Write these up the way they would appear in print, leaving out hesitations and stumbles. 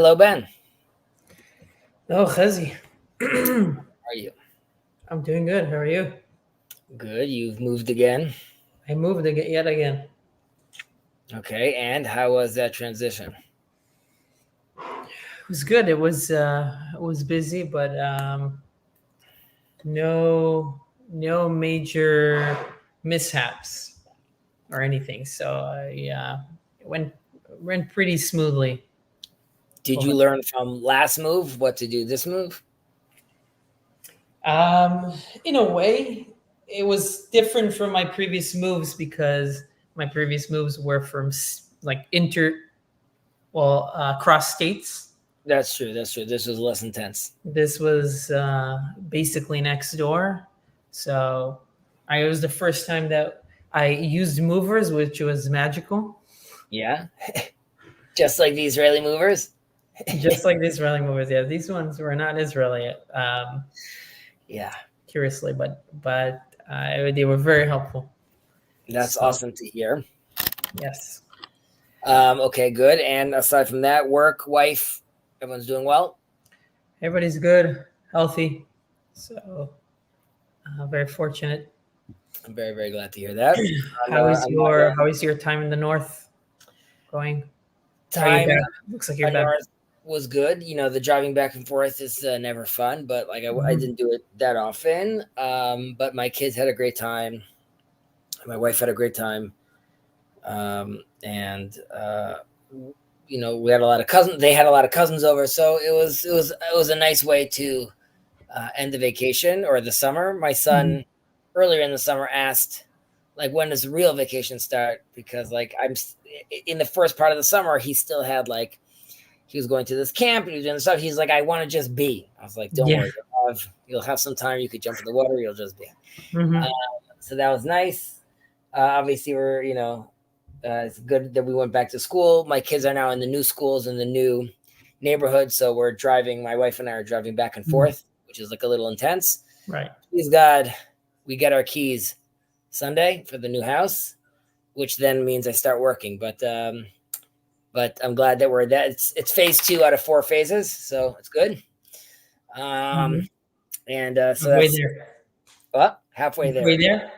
Hello, Ben. Oh, Chezi. How are you? I'm doing good. How are you? Good. You've moved again. I moved yet again. Okay. And how was that transition? It was good. It was busy, but no major mishaps or anything. So it went pretty smoothly. Did you learn from last move what to do this move? In a way, it was different from my previous moves because my previous moves were from cross states. That's true. That's true. This was less intense. This was basically next door. So it was the first time that I used movers, which was magical. Yeah. Just like the Israeli movers? Just like the Israeli movers. Yeah, these ones were not Israeli. Yeah. Curiously, but they were very helpful. That's awesome to hear. Yes. Okay, good. And aside from that, work, wife, everyone's doing well? Everybody's good, healthy. So very fortunate. I'm very, very glad to hear that. How is your time in the north going? Time Looks like you're back. north was good. You know, the driving back and forth is never fun, but like I didn't do it that often. But my kids had a great time. My wife had a great time. And you know, we had a lot of cousins. They had a lot of cousins over, so it was a nice way to end the vacation or the summer. My son earlier in the summer asked, like, when does the real vacation start? Because like I'm in the first part of the summer, he still had like he was going to this camp and he was doing stuff. He's like, I want to just be. I was like, don't worry, you'll have some time. You could jump in the water. You'll just be. So that was nice. Obviously, it's good that we went back to school. My kids are now in the new schools in the new neighborhood, so we're driving. My wife and I are driving back and forth, which is like a little intense. Right. Please God, we get our keys Sunday for the new house, which then means I start working. But I'm glad that we're that. It's phase 2 out of 4 phases, so it's good. And so halfway that's there. Well, halfway there. Halfway there.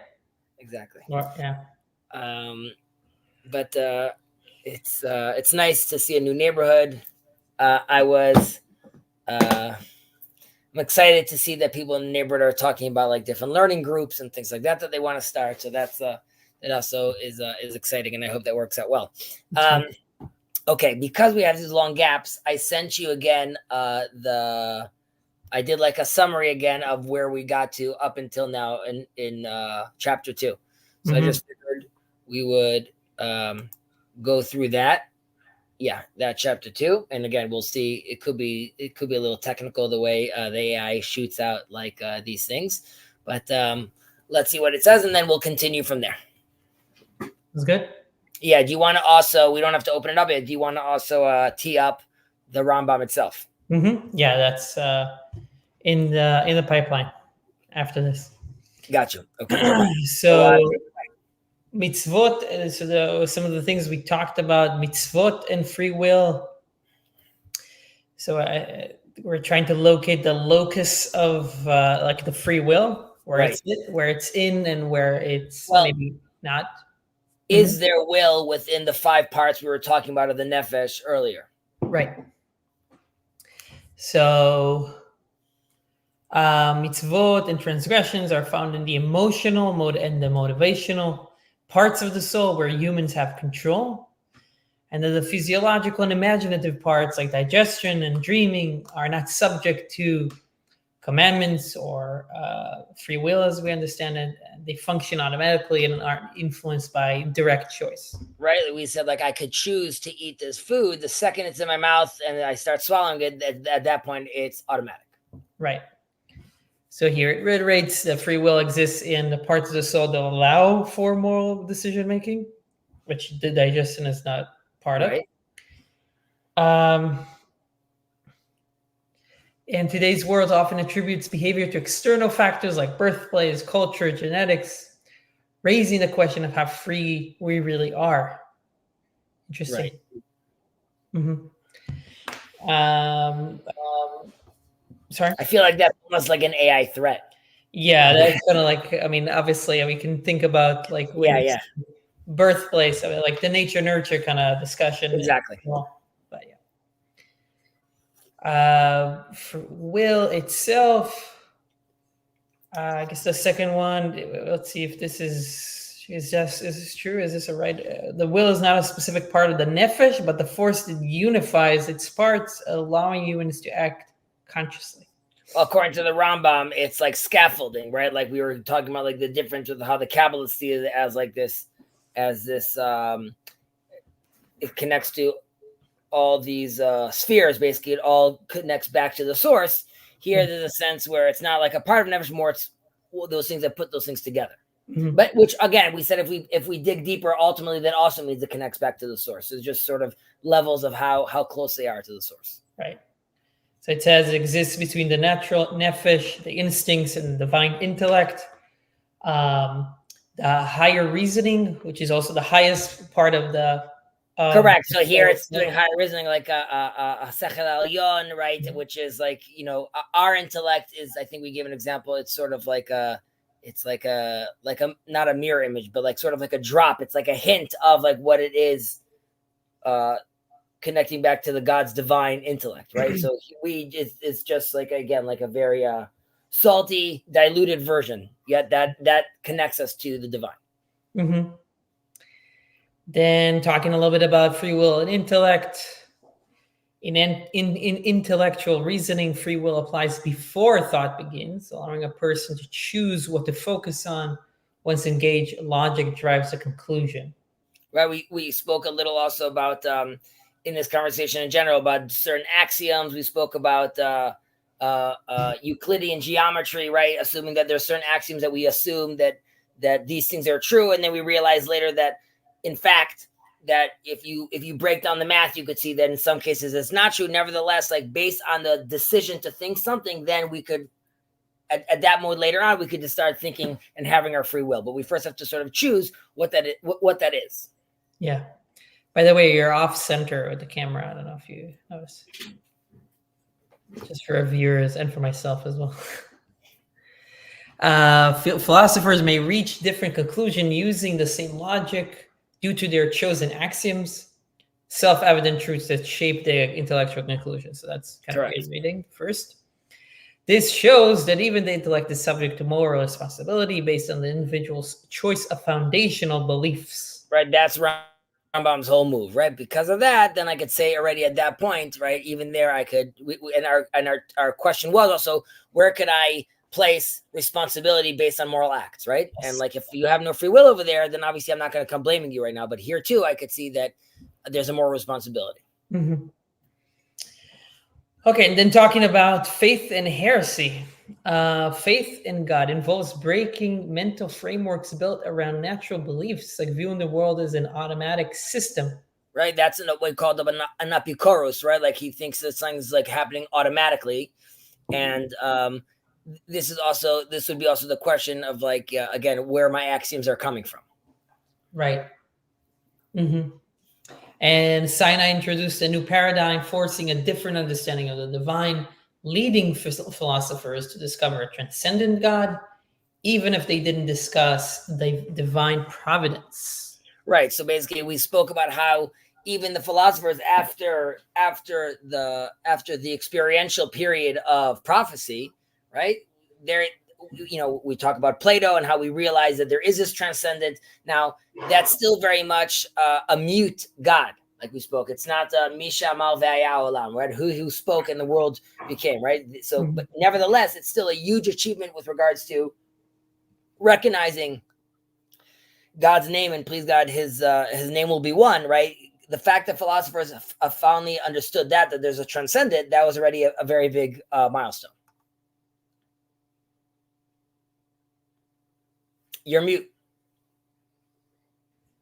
Exactly. Yeah. But it's nice to see a new neighborhood. I'm excited to see that people in the neighborhood are talking about like different learning groups and things like that they want to start. So that also is exciting, and I hope that works out well. Okay, because we have these long gaps, I sent you again I did like a summary again of where we got to up until now in chapter 2. So I just figured we would go through that. Yeah, that chapter 2. And again, we'll see. It could be a little technical the way the AI shoots out like these things. But let's see what it says, and then we'll continue from there. That's good. Yeah. Do you want to also? We don't have to open it up yet. Do you want to also tee up the Rambam itself? Yeah, that's in the pipeline after this. Got you. Okay. So mitzvot. So some of the things we talked about, mitzvot and free will. So we're trying to locate the locus of like the free will, where it's in and where it's maybe not. Is there will within the 5 parts we were talking about of the nefesh earlier? Right. So mitzvot and transgressions are found in the emotional mode and the motivational parts of the soul where humans have control. And then the physiological and imaginative parts like digestion and dreaming are not subject to commandments or free will as we understand it. They function automatically and aren't influenced by direct choice. Right. We said like I could choose to eat this food. The second it's in my mouth and I start swallowing it, at that point it's automatic. Right. So here it reiterates that free will exists in the parts of the soul that allow for moral decision making, which the digestion is not part of. And today's world often attributes behavior to external factors like birthplace, culture, genetics, raising the question of how free we really are. Interesting. Um, sorry. I feel like that's almost like an AI threat. Yeah, that's kind of like, I mean, obviously, we can think about like when Yeah, birthplace, I mean, like the nature nurture kind of discussion. exactly. Well, but for will itself, I guess the second one. Let's see if this is this true? Is this a right? The will is not a specific part of the nefesh, but the force that unifies its parts, allowing humans to act consciously. According to the Rambam, it's like scaffolding, right? Like we were talking about, like the difference with how the Kabbalists see it as like this, it connects to all these spheres. Basically, it all connects back to the source. Here, there's a sense where it's not like a part of nefesh, more it's those things that put those things together. Mm-hmm. But which again, we said if we dig deeper, ultimately that also means it connects back to the source. It's just sort of levels of how close they are to the source. Right. So it says it exists between the natural nefesh, the instincts, and the divine intellect. The higher reasoning, which is also the highest part of the correct. So here it's doing higher reasoning, like a sechel elyon, right? Which is like, our intellect is. I think we gave an example. It's sort of like it's like a not a mirror image, but like sort of like a drop. It's like a hint of like what it is. Connecting back to the God's divine intellect, right? So it's just like, again, like a very salty, diluted version, yet that connects us to the divine. Mm-hmm. Then talking a little bit about free will and intellect. In intellectual reasoning, free will applies before thought begins, allowing a person to choose what to focus on. Once engaged, logic drives a conclusion. Right. We spoke a little also about in this conversation in general about certain axioms. We spoke about Euclidean geometry, right? Assuming that there's certain axioms that we assume that these things are true, and then we realize later that, in fact, that if you break down the math, you could see that in some cases it's not true. Nevertheless, like based on the decision to think something, then we could at that mode later on, we could just start thinking and having our free will. But we first have to sort of choose what that is. Yeah. By the way, you're off center with the camera. I don't know if you notice. Just for our viewers and for myself as well. Philosophers may reach different conclusions using the same logic due to their chosen axioms, self-evident truths that shape their intellectual conclusions. So that's kind of great reading first. This shows that even the intellect is subject to moral responsibility based on the individual's choice of foundational beliefs. Right, that's Rambam's whole move, right? Because of that, then I could say already at that point, right? Even there, I could. Our question was also, where could I place responsibility based on moral acts, right? Yes. And like if you have no free will over there, then obviously I'm not going to come blaming you right now. But here too, I could see that there's a moral responsibility. Mm-hmm. Okay, and then talking about faith and heresy. Faith in God involves breaking mental frameworks built around natural beliefs, like viewing the world as an automatic system. Right, that's in a way called an apikoros, right? Like he thinks that something's like happening automatically, and this would be also the question of like again where my axioms are coming from. Right. Mm-hmm. And Sinai introduced a new paradigm, forcing a different understanding of the divine, leading philosophers to discover a transcendent God, even if they didn't discuss the divine providence. Right. So basically, we spoke about how even the philosophers after the experiential period of prophecy, right? We talk about Plato and how we realize that there is this transcendent. Now, that's still very much a mute God, like we spoke. It's not Misha Mal V'aya Olam, right? Who spoke and the world became, right? So, but nevertheless, it's still a huge achievement with regards to recognizing God's name, and please God, his name will be one, right? The fact that philosophers have finally understood that there's a transcendent, that was already a very big milestone. You're mute.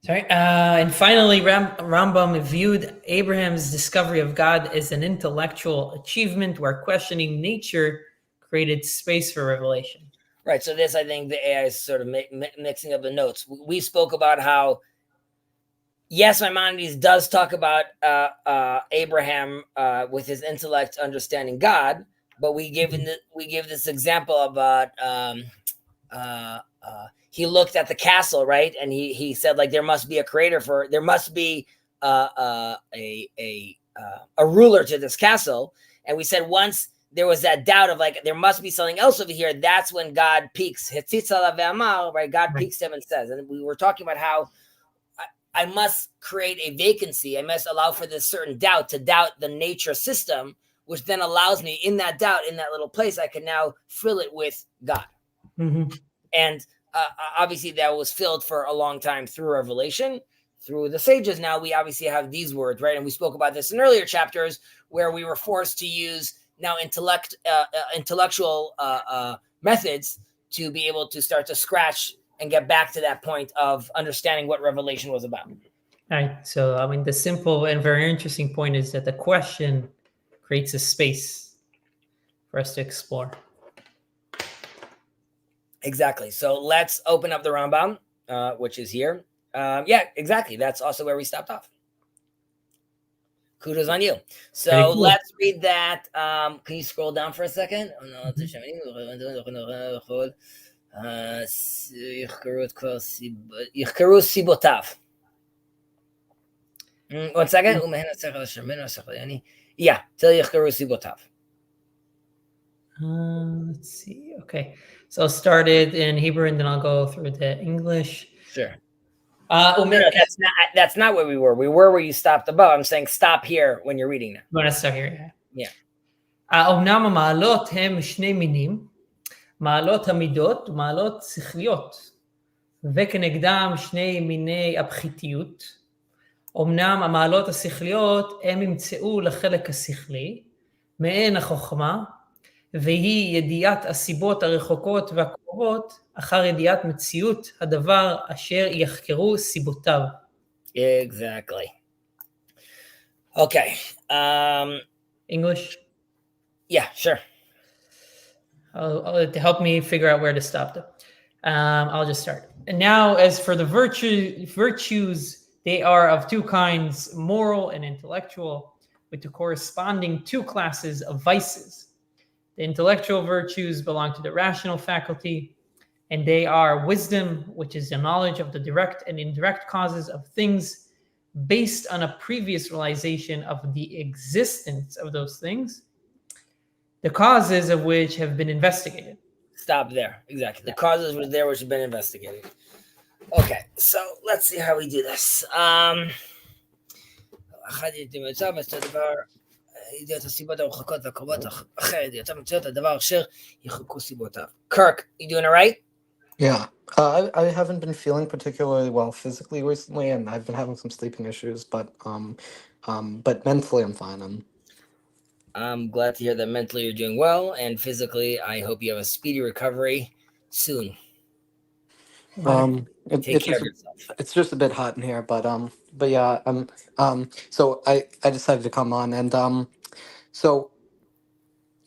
Sorry. And finally, Rambam viewed Abraham's discovery of God as an intellectual achievement where questioning nature created space for revelation. Right. So this, I think the AI is sort of mixing up the notes. We spoke about how yes, Maimonides does talk about Abraham with his intellect understanding God, but we give this example about he looked at the castle, right, and he said like there must be a creator there must be a ruler to this castle, and we said once there was that doubt of like there must be something else over here. That's when God peeks, right? God peeks him and says, and we were talking about how I must create a vacancy. I must allow for this certain doubt to doubt the nature system, which then allows me in that doubt, in that little place, I can now fill it with God. Mm-hmm. And obviously that was filled for a long time through revelation, through the sages. Now we obviously have these words, right? And we spoke about this in earlier chapters where we were forced to use now intellectual methods to be able to start to scratch and get back to that point of understanding what revelation was about. All right. So, I mean, the simple and very interesting point is that the question creates a space for us to explore. Exactly. So let's open up the Rambam, which is here. Yeah, exactly. That's also where we stopped off. Kudos on you. So Cool. Let's read that. Can you scroll down for a second? יחקרו סיבותיו. One second. Yeah, till יחקרו סיבותיו. Let's see. Okay. So I'll start it in Hebrew and then I'll go through the English. Sure. No, that's not where we were. We were where you stopped above. I'm saying stop here when you're reading now. You want to start here? Yeah. אומנם המעלות הם שני מינים, מעלות המידות ומעלות שכליות, וכנגדם שני מיני הפחיתיות. אומנם המעלות השכליות הם ימצאו לחלק השכלי, מעין החוכמה, והיא ידיעת הסיבות הרחוקות והקרובות, אחר ידיעת מציאות הדבר אשר יחקרו סיבותיו. Exactly. Okay. English? Yeah, sure. To help me figure out where to stop them. I'll just start. And now, as for the virtues, they are of two kinds, moral and intellectual, with the corresponding two classes of vices. The intellectual virtues belong to the rational faculty, and they are wisdom, which is the knowledge of the direct and indirect causes of things based on a previous realization of the existence of those things, the causes of which have been investigated. Stop there. Exactly. The causes were there which have been investigated. Okay, so let's see how we do this. Kirk, you doing it right? Yeah. I haven't been feeling particularly well physically recently, and I've been having some sleeping issues, but mentally I'm fine. I'm glad to hear that mentally you're doing well, and physically I hope you have a speedy recovery soon. Take care of yourself. It's just a bit hot in here, but yeah, so I decided to come on, and so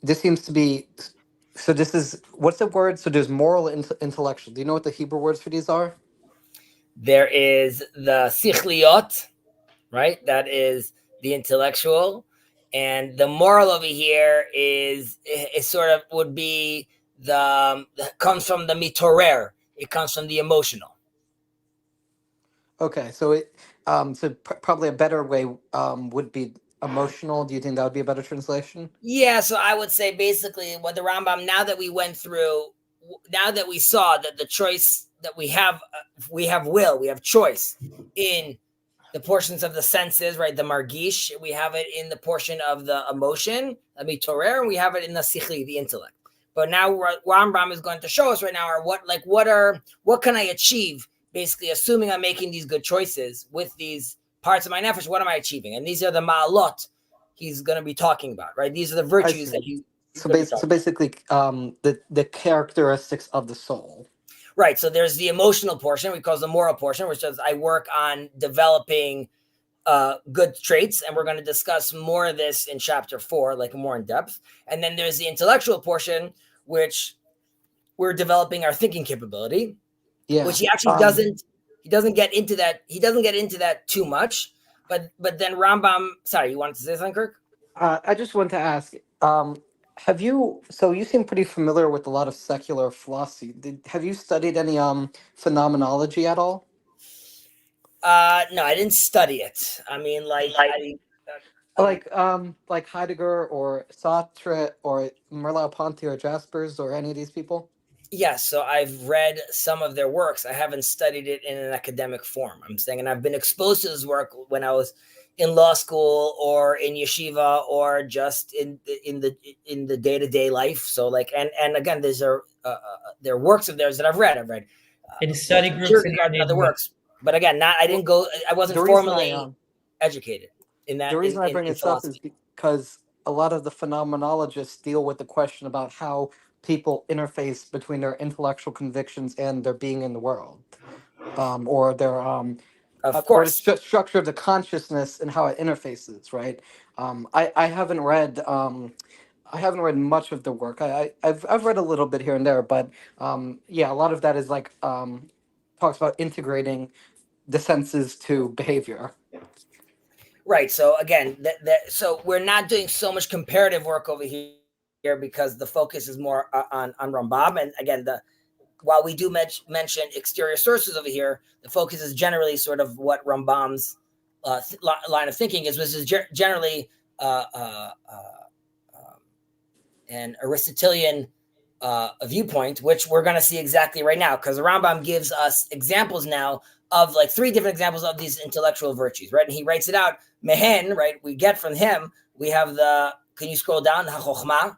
this seems to be, so this is, what's the word? So there's moral and intellectual. Do you know what the Hebrew words for these are? There is the sichliot, right? That is the intellectual. And the moral over here is sort of would be comes from the mitorer. It comes from the emotional. Okay, so probably a better way would be emotional. Do you think that would be a better translation? Yeah, so I would say basically what the Rambam, now that we went through, now that we saw that the choice that we have will, we have choice in the portions of the senses, right? The margish, we have it in the portion of the emotion, the mitorer, and we have it in the sichli, the intellect. But now Rambam is going to show us right now are what can I achieve? Basically, assuming I'm making these good choices with these parts of my nefesh, what am I achieving? And these are the ma'alot he's going to be talking about, right? These are the virtues that he's so basically the characteristics of the soul. Right. So there's the emotional portion, we call the moral portion, which says I work on developing good traits. And we're going to discuss more of this in chapter 4, like more in depth. And then there's the intellectual portion, which we're developing our thinking capability, which he actually He doesn't get into that. He doesn't get into that too much. But then Rambam. Sorry, you wanted to say something, Kirk? I just want to ask, have you? So you seem pretty familiar with a lot of secular philosophy. Have you studied any phenomenology at all? No, I didn't study it. I mean, like I. Like Heidegger or Sartre or Merleau-Ponty or Jaspers or any of these people? Yes, so I've read some of their works. I haven't studied it in an academic form. I'm saying, and I've been exposed to this work when I was in law school or in yeshiva or just in the day to day life. So like, and again, there are works of theirs that I've read. In study groups in Kierkegaard and other works, but again, I didn't go. I wasn't The reason formally educated in that. the reason I bring In this up is philosophy. because a lot of the phenomenologists deal with the question about how people interface between their intellectual convictions and their being in the world, or their Of or the course. structure of the consciousness and how it interfaces. Right. I haven't read. I haven't read much of the work. I've read a little bit here and there, but yeah, a lot of that is like talks about integrating the senses to behavior. Right. So again, so we're not doing so much comparative work over here because the focus is more on Rambam. And again, while we do mention exterior sources over here, the focus is generally sort of what Rambam's line of thinking is, which is generally an Aristotelian viewpoint, which we're going to see exactly right now, because the Rambam gives us examples now of like 3 different examples of these intellectual virtues, right? And he writes it out. Mehen, right? We get from him. We have can you scroll down? HaChochma,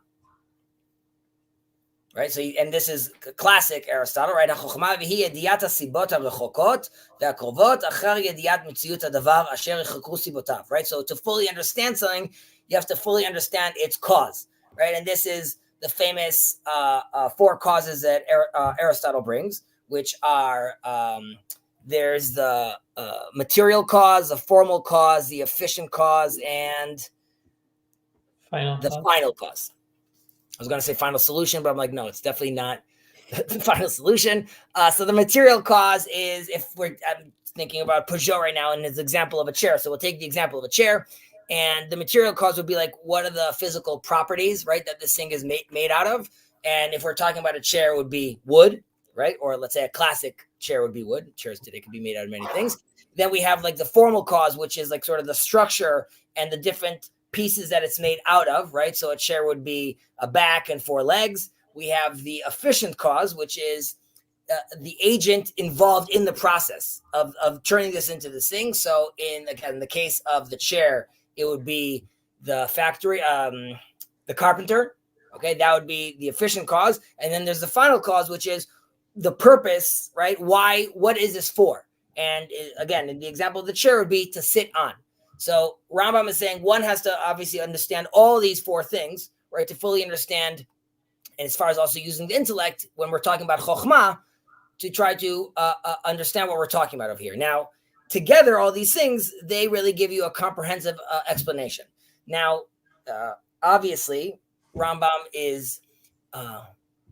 right? So, and this is classic Aristotle, right? HaChochma v'hi yediyat hasibot harechokot ve'akrovot achar yediyat mitziut hadavar asher yichakru sibotav, right? So to fully understand something, you have to fully understand its cause, right? And this is the famous 4 causes that Aristotle brings, which are there's the material cause, the formal cause, the efficient cause, and the final cause. I was going to say final solution, but I'm like, no, it's definitely not the final solution. So the material cause is, I'm thinking about Peugeot right now and his example of a chair. So we'll take the example of a chair. And the material cause would be like, what are the physical properties, right, that this thing is made out of? And if we're talking about a chair, it would be wood, right? Or let's say a classic chair would be wood. Chairs today could be made out of many things. Then we have like the formal cause, which is like sort of the structure and the different pieces that it's made out of, right? So a chair would be a back and 4 legs. We have the efficient cause, which is the agent involved in the process of turning this into this thing. So in the case of the chair, it would be the factory, the carpenter. Okay, that would be the efficient cause. And then there's the final cause, which is the purpose, right? Why? What is this for? And again, in the example of the chair would be to sit on. So Rambam is saying one has to obviously understand all these 4 things, right, to fully understand. And as far as also using the intellect, when we're talking about chokhmah, to try to understand what we're talking about over here. Now, together, all these things, they really give you a comprehensive explanation. Now, obviously, Rambam is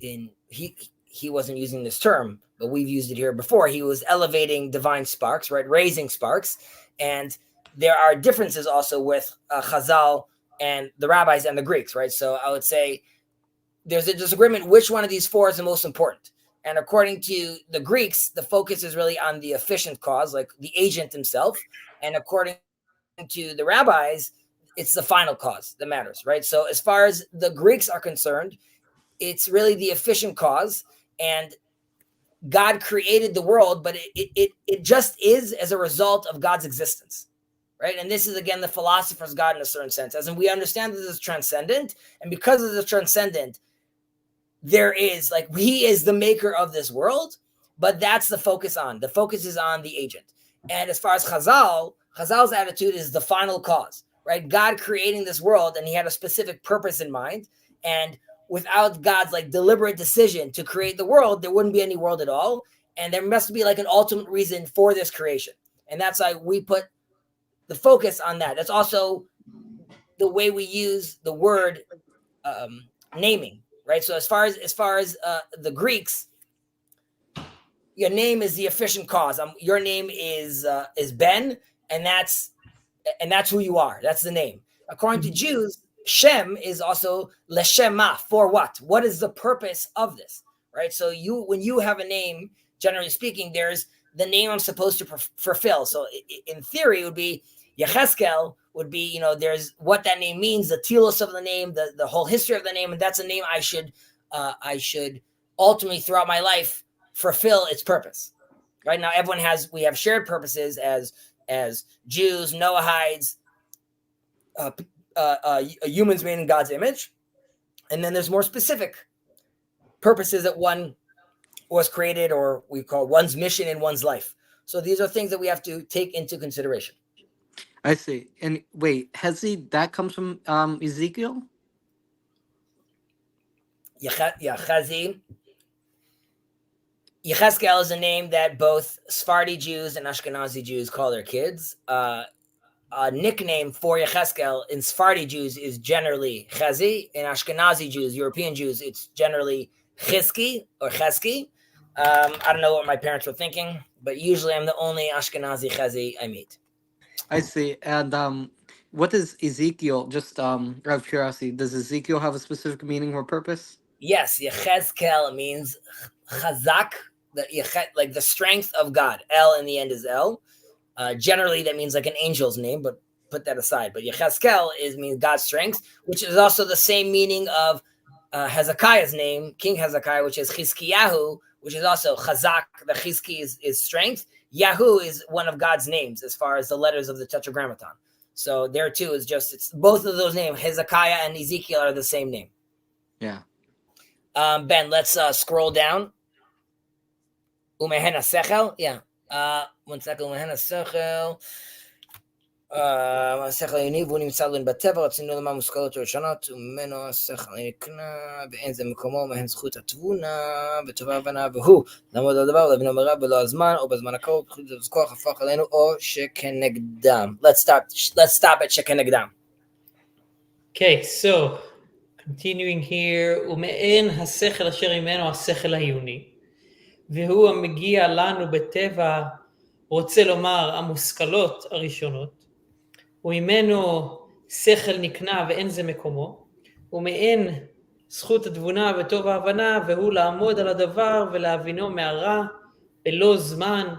he wasn't using this term, but we've used it here before. He was elevating divine sparks, right, raising sparks, and there are differences also with Chazal and the rabbis and the Greeks, right? So I would say there's a disagreement which one of these 4 is the most important. And according to the Greeks, the focus is really on the efficient cause, like the agent himself. And according to the rabbis, it's the final cause that matters, right? So as far as the Greeks are concerned, it's really the efficient cause. And God created the world, but it just is as a result of God's existence, right? And this is, again, the philosopher's God in a certain sense. As in, we understand that this is transcendent. And because of the transcendent, there is like, he is the maker of this world, but that's the focus on. The focus is on the agent. And as far as Chazal's attitude is the final cause, right? God creating this world, and he had a specific purpose in mind. And without God's like deliberate decision to create the world, there wouldn't be any world at all. And there must be like an ultimate reason for this creation. And that's why we put the focus on that. That's also the way we use the word naming. Right. So as far as the Greeks, your name is the efficient cause. Your name is Ben, and that's who you are. That's the name. According to Jews, Shem is also leshema, for what? What is the purpose of this? Right. So when you have a name, generally speaking, there's the name I'm supposed to fulfill. So in theory, it would be Yecheskel would be, there's what that name means, the telos of the name, the whole history of the name, and that's a name I should ultimately throughout my life fulfill its purpose. Right now, we have shared purposes as Jews, Noahides, humans made in God's image, and then there's more specific purposes that one was created, or we call one's mission in one's life. So these are things that we have to take into consideration. I see. And wait, Hezi, that comes from Ezekiel? Chezi. Yecheskel is a name that both Sephardi Jews and Ashkenazi Jews call their kids. A nickname for Yecheskel in Sephardi Jews is generally Chezi. In Ashkenazi Jews, European Jews, it's generally Chizki or Chesky. I don't know what my parents were thinking, but usually I'm the only Ashkenazi Chezi I meet. I see. And what does Ezekiel, just out of curiosity, does Ezekiel have a specific meaning or purpose? Yes, Yecheskel means chazak, like the strength of God. El in the end is El. Generally, that means like an angel's name, but put that aside. But Yecheskel means God's strength, which is also the same meaning of Hezekiah's name, King Hezekiah, which is Chizkiyahu, which is also chazak. The Chizki is strength. Yahu is one of God's names as far as the letters of the Tetragrammaton. So there too is it's both of those names, Hezekiah and Ezekiel, are the same name. Yeah. Ben, let's scroll down. Umehena sechel. Yeah. 1 second. Umehena sechel. השכל היניב הוא נמצא לו בטבע, רצינו למה מושכלות הראשונות, וממנו השכל נקנה, ואין זה מקומו, מהן זכות התבונה, וטובה הבנה, והוא לעמוד על דבר, להבין המראה בלא הזמן, או בזמן הקרוב, בחירות כוח הפך עלינו, או שכנגדם. Let's stop at שכנגדם. Okay, so continuing here, ומעין השכל אשר ממנו השכל העיוני, והוא המגיע לנו בטבע, רוצה לומר המושכלות הראשונות, וממנו שכל נקנה ואין זה מקומו, ומעין זכות התבונה וטוב ההבנה, והוא לעמוד על הדבר ולהבינו מהרע בלא זמן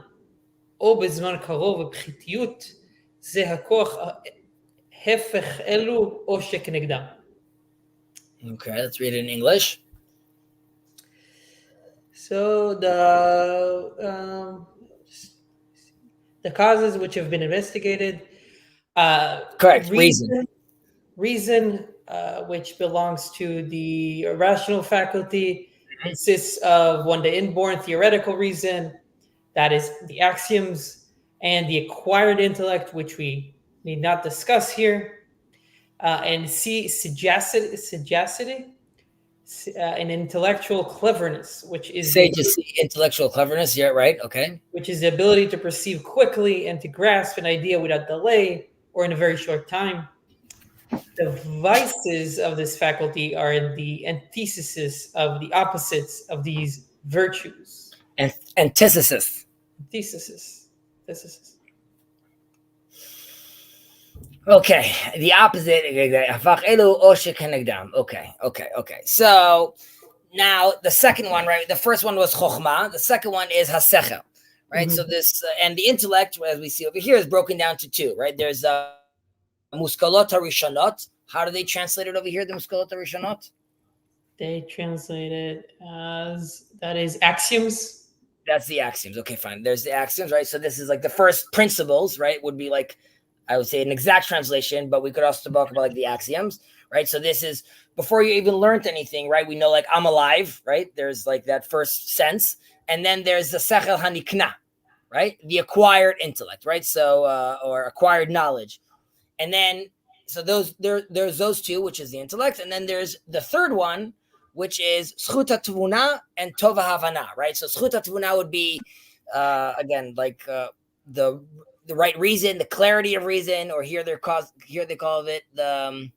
או בזמן קרוב ובחיתיות, זה הכוח הפך אלו או שכנגדם. Okay, let's read it in English. So the causes which have been investigated, correct, reason which belongs to the rational faculty, consists of one, the inborn theoretical reason, that is the axioms, and the acquired intellect, which we need not discuss here, and sagacity, and intellectual cleverness, which is intellectual cleverness. Yeah, right. Okay. Which is the ability to perceive quickly and to grasp an idea without delay or in a very short time. The vices of this faculty are in the antithesis of the opposites of these virtues. Antithesis. Okay, the opposite. Okay. So now the second one, right? The first one was chokhmah. The second one is hasechel, right? Mm-hmm. So this and the intellect, as we see over here, is broken down to two, right? There's muskalot harishonot. How do they translate it over here? The muskalot harishonot. They translate it as, that is, axioms. That's the axioms. Okay, fine. There's the axioms, right? So this is like the first principles, right? Would be like, I would say an exact translation, but we could also talk about like the axioms, right? So this is before you even learned anything, right? We know like I'm alive, right? There's like that first sense. And then there's the sechel hanikna, right? The acquired intellect, right? So, or acquired knowledge. And then, so there's those two, which is the intellect. And then there's the third one, which is zchut hatvuna and tova havana, right? So zchut hatvuna would be, again, like the right reason, the clarity of reason, or here they call it the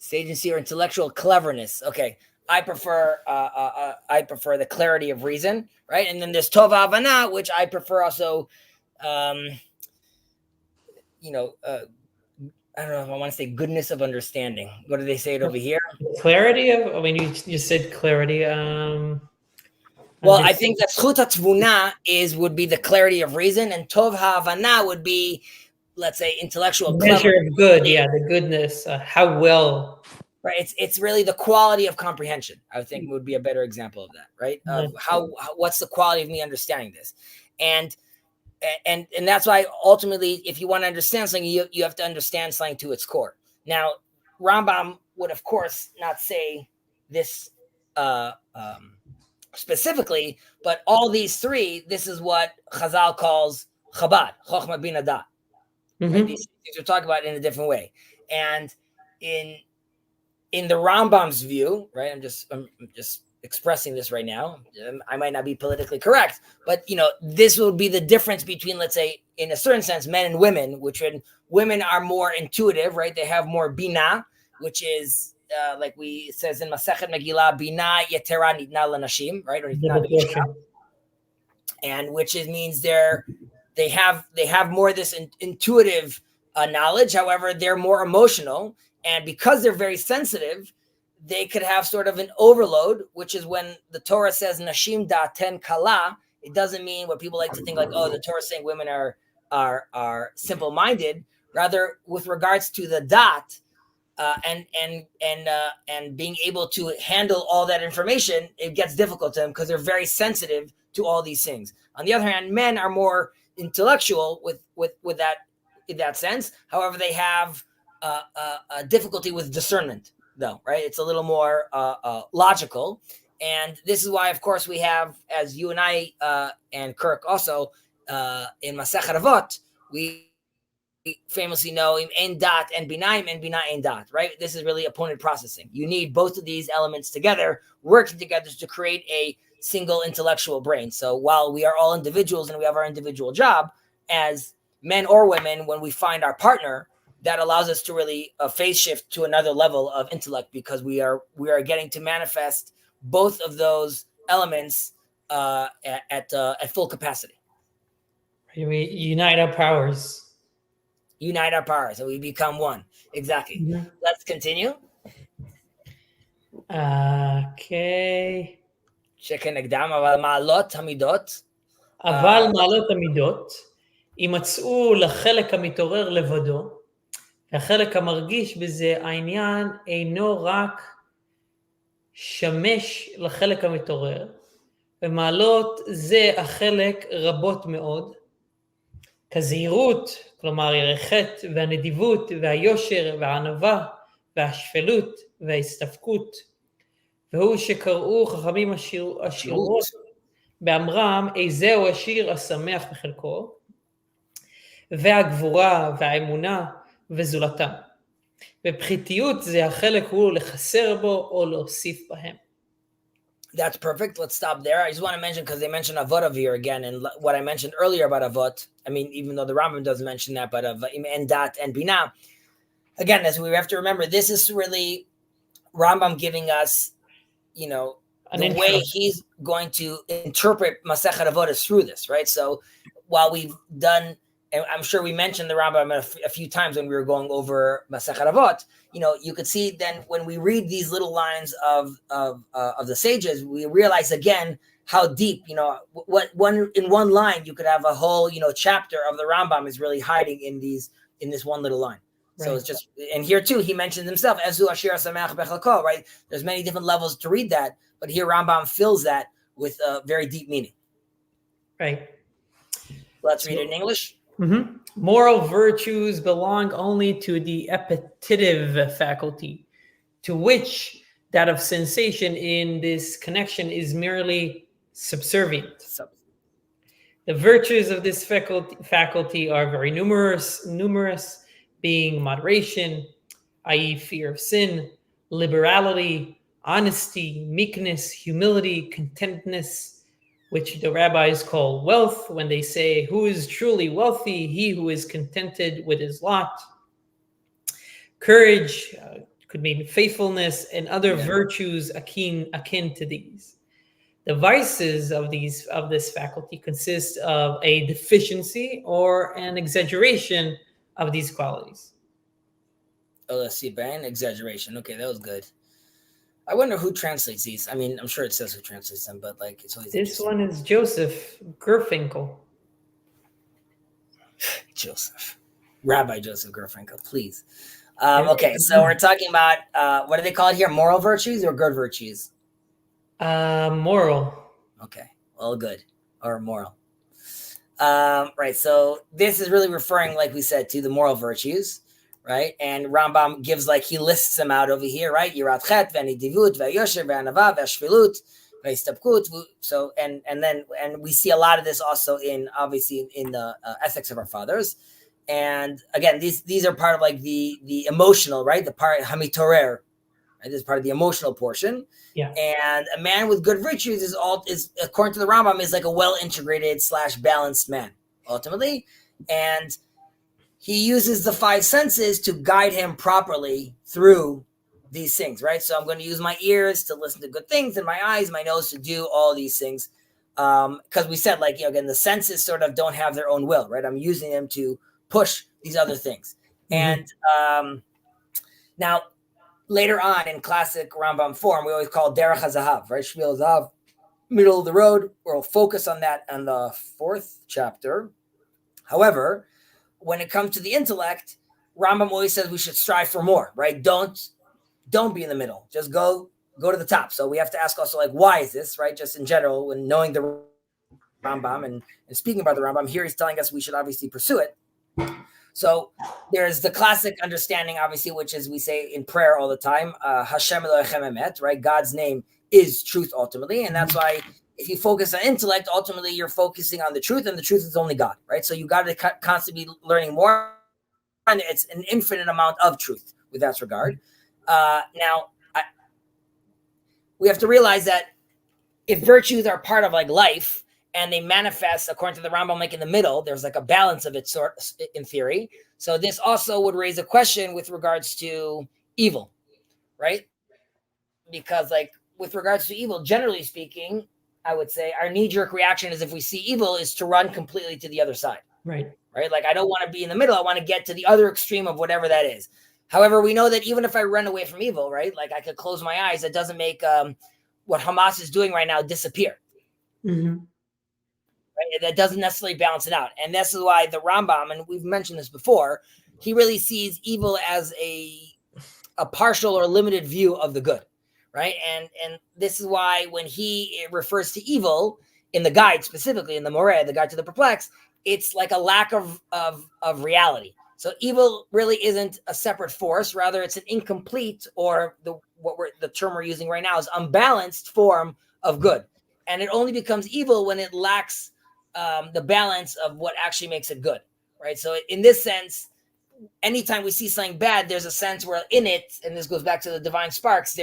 sagency or intellectual cleverness. Okay, I prefer I prefer the clarity of reason, right? And then there's tov havana, which I prefer also, you know, I don't know if I want to say goodness of understanding. What do they say it over here? Clarity of, I mean, you said clarity. Well, I think that zchut hatvuna would be the clarity of reason, and tov havana would be, let's say, intellectual measure cleverness. of good, yeah, the goodness, how well. Right, it's really the quality of comprehension. I would think would be a better example of that, right? Of how what's the quality of me understanding this, and that's why ultimately, if you want to understand something, you have to understand something to its core. Now, Rambam would, of course, not say this specifically, but all these three, this is what Chazal calls Chabad, Chochmah Bina Dat. Right? These things are talked about in a different way, and in the Rambam's view, right? I'm just expressing this right now. I might not be politically correct, but this would be the difference between, let's say, in a certain sense, men and women, which when women are more intuitive, right? They have more bina, which is like it says in Masechet Megillah, bina yetera nitna lanashim, right? Or and which means they have more this intuitive knowledge. However, they're more emotional. And because they're very sensitive, they could have sort of an overload, which is when the Torah says nashim da'aten kala. It doesn't mean what people like to think, like, oh, the Torah is saying women are simple-minded. Rather, with regards to the dot and being able to handle all that information, it gets difficult to them because they're very sensitive to all these things. On the other hand, men are more intellectual with that in that sense. However, they have a difficulty with discernment, though, right? It's a little more logical. And this is why, of course, we have, as you and I and Kirk also, in Masechet Avot, we famously know im ein dat and bina ein dat, right? This is really opponent processing. You need both of these elements together, working together to create a single intellectual brain. So while we are all individuals and we have our individual job, as men or women, when we find our partner, that allows us to really phase shift to another level of intellect, because we are getting to manifest both of those elements at full capacity. We unite our powers. Unite our powers, and we become one. Exactly. Mm-hmm. Let's continue. Okay. שכנגדם, אבל מעלות המידות. אבל מעלות המידות יימצאו לחלק המתעורר לבדו, והחלק המרגיש בזה העניין אינו רק שמש לחלק המתעורר, ומעלות זה החלק רבות מאוד, כזהירות, כלומר ירחת, והנדיבות, והיושר, והענווה, והשפלות, וההסתפקות, והוא שקראו חכמים השירות באמרם, איזהו השיר השמח בחלקו, והגבורה, והאמונה, וזולתם. ובחיתיות זה החלק הוא לחסר בו או להוסיף בהם. That's perfect. Let's stop there. I just want to mention, because they mentioned Avot over here again, and what I mentioned earlier about Avot, I mean, even though the Rambam doesn't mention that, but of and Dat and Bina, again, as we have to remember, this is really Rambam giving us, the way he's going to interpret Masechet Avot is through this, right? So while we've done, and I'm sure we mentioned the Rambam a few times when we were going over Masechet Avot, you could see then when we read these little lines of the sages, we realize again how deep, what in one line you could have a whole, chapter of the Rambam is really hiding in this one little line. Right. So it's just, and here too, he mentions himself, Ezu Ashir Samach Bechalko, right? There's many different levels to read that, but here Rambam fills that with a very deep meaning. Right. Let's read it in English. Mm-hmm. Moral virtues belong only to the appetitive faculty, to which that of sensation in this connection is merely subservient. The virtues of this faculty are very numerous, being moderation, i.e. fear of sin, liberality, honesty, meekness, humility, contentness, which the rabbis call wealth when they say, who is truly wealthy? He who is contented with his lot. Courage could mean faithfulness and other virtues akin to these. The vices of this faculty consist of a deficiency or an exaggeration of these qualities. Oh, let's see, Ben. Exaggeration. Okay, that was good. I wonder who translates these. I mean, I'm sure it says who translates them, but like it's always This one is Joseph Gerfinkel. Joseph, Rabbi Joseph Gerfinkel, please. Okay, so we're talking about what do they call it here? Moral virtues or good virtues? Moral. Okay, well, good or moral. Right. So this is really referring, like we said, to the moral virtues, right? And Rambam gives he lists them out over here, right? Yirat chet, v'nidivut, v'yosher, v'anava, v'shvilut, v'istapkut. So and we see a lot of this also in the ethics of our fathers. And again, these are part of the emotional, right? The part hamitorer, right? This is part of the emotional portion. Yeah. And a man with good virtues is according to the Rambam is like a well integrated / balanced man ultimately, and he uses the five senses to guide him properly through these things, right? So I'm going to use my ears to listen to good things, and my eyes, my nose to do all these things, because we said again the senses sort of don't have their own will, right? I'm using them to push these other things, and now. Later on in classic Rambam form, we always call Derech HaZahav, right? Shvil Zahav, middle of the road. We'll focus on that in the 4th chapter. However, when it comes to the intellect, Rambam always says we should strive for more, right? Don't be in the middle. Just go to the top. So we have to ask also why is this, right? Just in general, when knowing the Rambam and speaking about the Rambam, here he's telling us we should obviously pursue it. So there's the classic understanding, obviously, which is we say in prayer all the time, Hashem Elohechem Emet, right? God's name is truth ultimately. And that's why if you focus on intellect, ultimately you're focusing on the truth, and the truth is only God, right? So you got to constantly be learning more. And it's an infinite amount of truth with that regard. Now, we have to realize that if virtues are part of life, and they manifest according to the Rambam in the middle, there's a balance of it in theory. So this also would raise a question with regards to evil, right? Because with regards to evil, generally speaking, I would say our knee-jerk reaction is if we see evil is to run completely to the other side. Right. I don't want to be in the middle. I want to get to the other extreme of whatever that is. However, we know that even if I run away from evil, right? I could close my eyes. That doesn't make what Hamas is doing right now disappear. Mm-hmm. Right? That doesn't necessarily balance it out. And this is why the Rambam, and we've mentioned this before, he really sees evil as a partial or limited view of the good, right? And this is why when he refers to evil in the guide, specifically in the Moreh, the Guide to the Perplexed, it's like a lack of reality. So evil really isn't a separate force. Rather, it's an incomplete, or the term we're using right now is unbalanced form of good. And it only becomes evil when it lacks the balance of what actually makes it good, right? So in this sense, anytime we see something bad, there's a sense where in it, and this goes back to the divine sparks,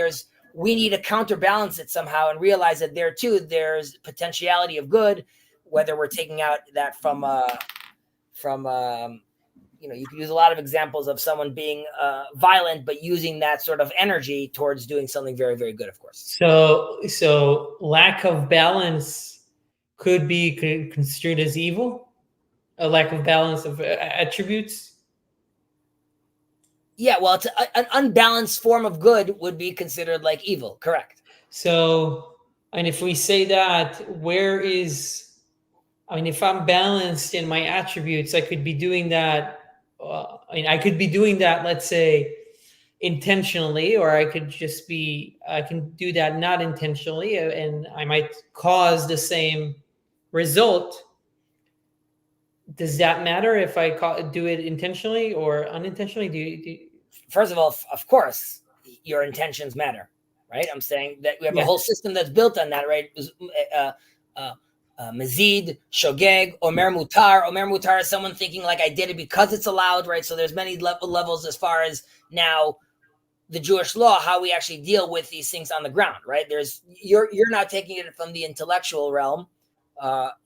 we need to counterbalance it somehow and realize that there too, there's potentiality of good, whether we're taking out that from you can use a lot of examples of someone being violent, but using that sort of energy towards doing something very, very good, of course. So lack of balance could be construed as evil, a lack of balance of attributes. Yeah, well, it's an unbalanced form of good would be considered evil, correct? So, and if we say that, if I'm balanced in my attributes, I could be doing that. I could be doing that, let's say, intentionally, or I can do that not intentionally, and I might cause the same result. Does that matter if I do it intentionally or unintentionally? First of all, of course, your intentions matter, right? I'm saying that we have a whole system that's built on that, right? Mazid, Shogeg, Omer Mutar. Omer Mutar is someone thinking I did it because it's allowed, right? So there's many levels as far as now the Jewish law, how we actually deal with these things on the ground, right? You're not taking it from the intellectual realm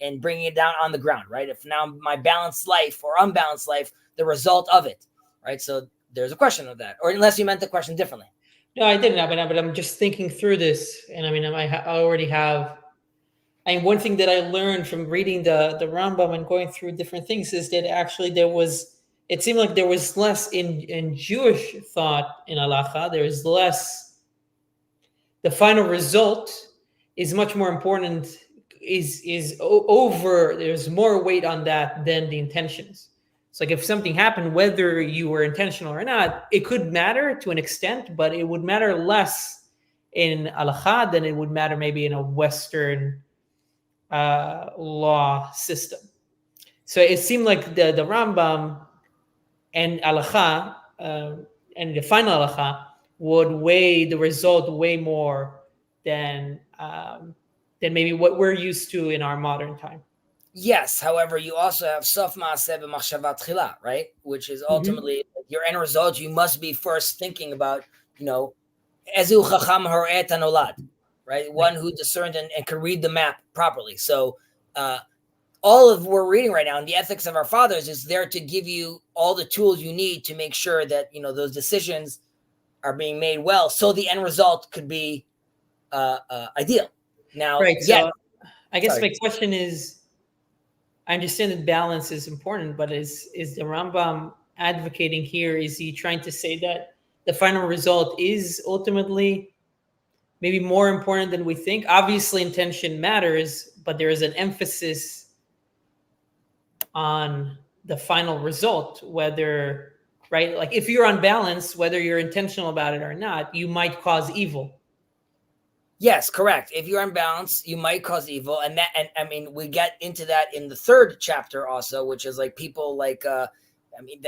and bringing it down on the ground, right? If now my balanced life or unbalanced life, the result of it, right? So there's a question of that, or unless you meant the question differently. No, I didn't, but I'm just thinking through this, and I already have And one thing that I learned from reading the Rambam and going through different things is that actually it seemed like there was less in Jewish thought in halacha. There is less. The final result is much more important. Over. There's more weight on that than the intentions. It's like if something happened, whether you were intentional or not, it could matter to an extent, but it would matter less in halacha than it would matter maybe in a Western law system. So it seemed like the Rambam and halacha and the final halacha would weigh the result way more than maybe what we're used to in our modern time. Yes, however, you also have sof ma'aseh b'machshavat tchila, right? Which is ultimately your end result. You must be first thinking about, ezu chacham har'eh tanolad, right? One who discerned and can read the map properly. So all of what we're reading right now in the ethics of our fathers is there to give you all the tools you need to make sure that, those decisions are being made well. So the end result could be ideal. Now, right. So I guess my question is, I understand that balance is important, but is the Rambam advocating here? Is he trying to say that the final result is ultimately maybe more important than we think? Obviously, intention matters, but there is an emphasis on the final result, whether, right? Like if you're on balance, whether you're intentional about it or not, you might cause evil. Yes, correct. If you're unbalanced, you might cause evil. And I mean, we get into that in the third chapter also, which is like people like,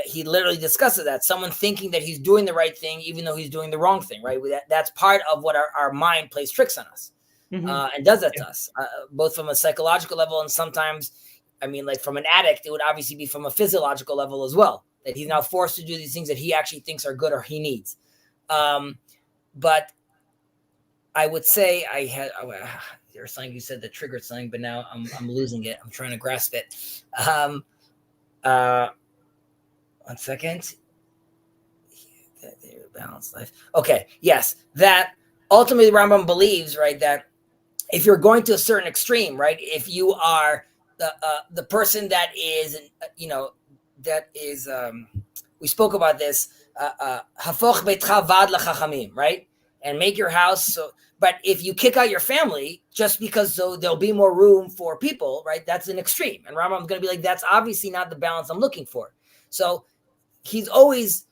he literally discusses that. Someone thinking that he's doing the right thing, even though he's doing the wrong thing, right? That's part of what our mind plays tricks on us and does that to us, both from a psychological level and sometimes, like from an addict, it would obviously be from a physiological level as well, that he's now forced to do these things that he actually thinks are good or he needs. But I would say there's something you said that triggered something, but now I'm losing it. I'm trying to grasp it. 1 second. Balanced life. Okay. Yes. That ultimately Rambam believes, right, that if you're going to a certain extreme, right, if you are the person that is, we spoke about this, hafoch beitcha vad lachachamim, right? And make your house so. But if you kick out your family just because there'll be more room for people, right? That's an extreme. And Rambam's going to be like, that's obviously not the balance I'm looking for. So he's always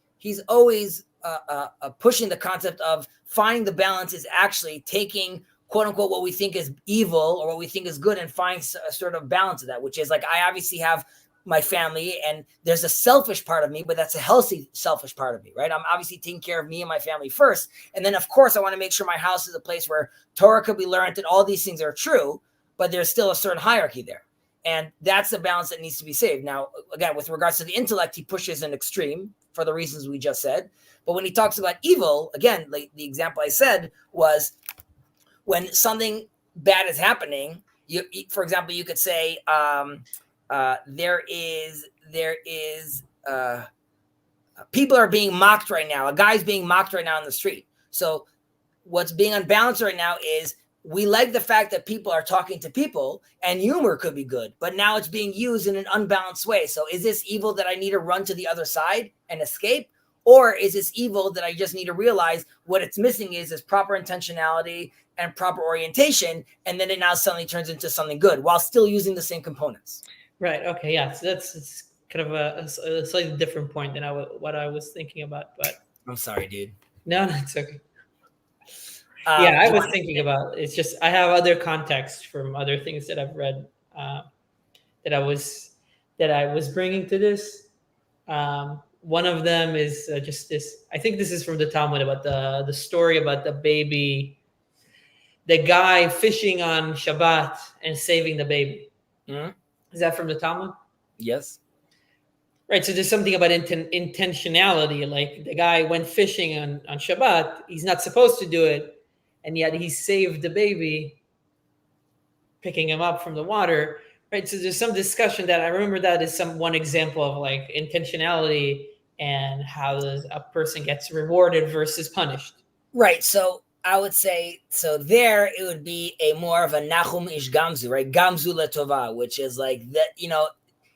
pushing the concept of finding the balance is actually taking quote unquote what we think is evil or what we think is good and finding a sort of balance of that, which is like I obviously have my family and there's a selfish part of me, but that's a healthy selfish part of me, right? I'm obviously taking care of me and my family first. And then of course I want to make sure my house is a place where Torah could be learned and all these things are true, but there's still a certain hierarchy there. And that's the balance that needs to be saved. Now, again, with regards to the intellect, he pushes an extreme for the reasons we just said. But when he talks about evil, again, like the example I said was when something bad is happening, for example, you could say, there is people are being mocked right now. A guy's being mocked right now on the street. So what's being unbalanced right now is we like the fact that people are talking to people and humor could be good, but now it's being used in an unbalanced way. So is this evil that I need to run to the other side and escape? Or is this evil that I just need to realize what it's missing is proper intentionality and proper orientation. And then it now suddenly turns into something good while still using the same components. Right. Okay. Yeah. So it's kind of a slightly different point than what I was thinking about. But I'm sorry, dude. No, it's okay. Yeah, I was thinking about it's just I have other context from other things that I've read that I was bringing to this. One of them is just this. I think this is from the Talmud about the story about the baby, the guy fishing on Shabbat and saving the baby. Mm-hmm. Is that from the Talmud? Yes. Right. So there's something about intentionality. Like the guy went fishing on Shabbat. He's not supposed to do it. And yet he saved the baby, picking him up from the water. Right. So there's some discussion that I remember that is one example of like intentionality and how a person gets rewarded versus punished. Right. So I would say, so there it would be a more of a Nachum ish Gamzu, right? Gamzu letova, which is like that,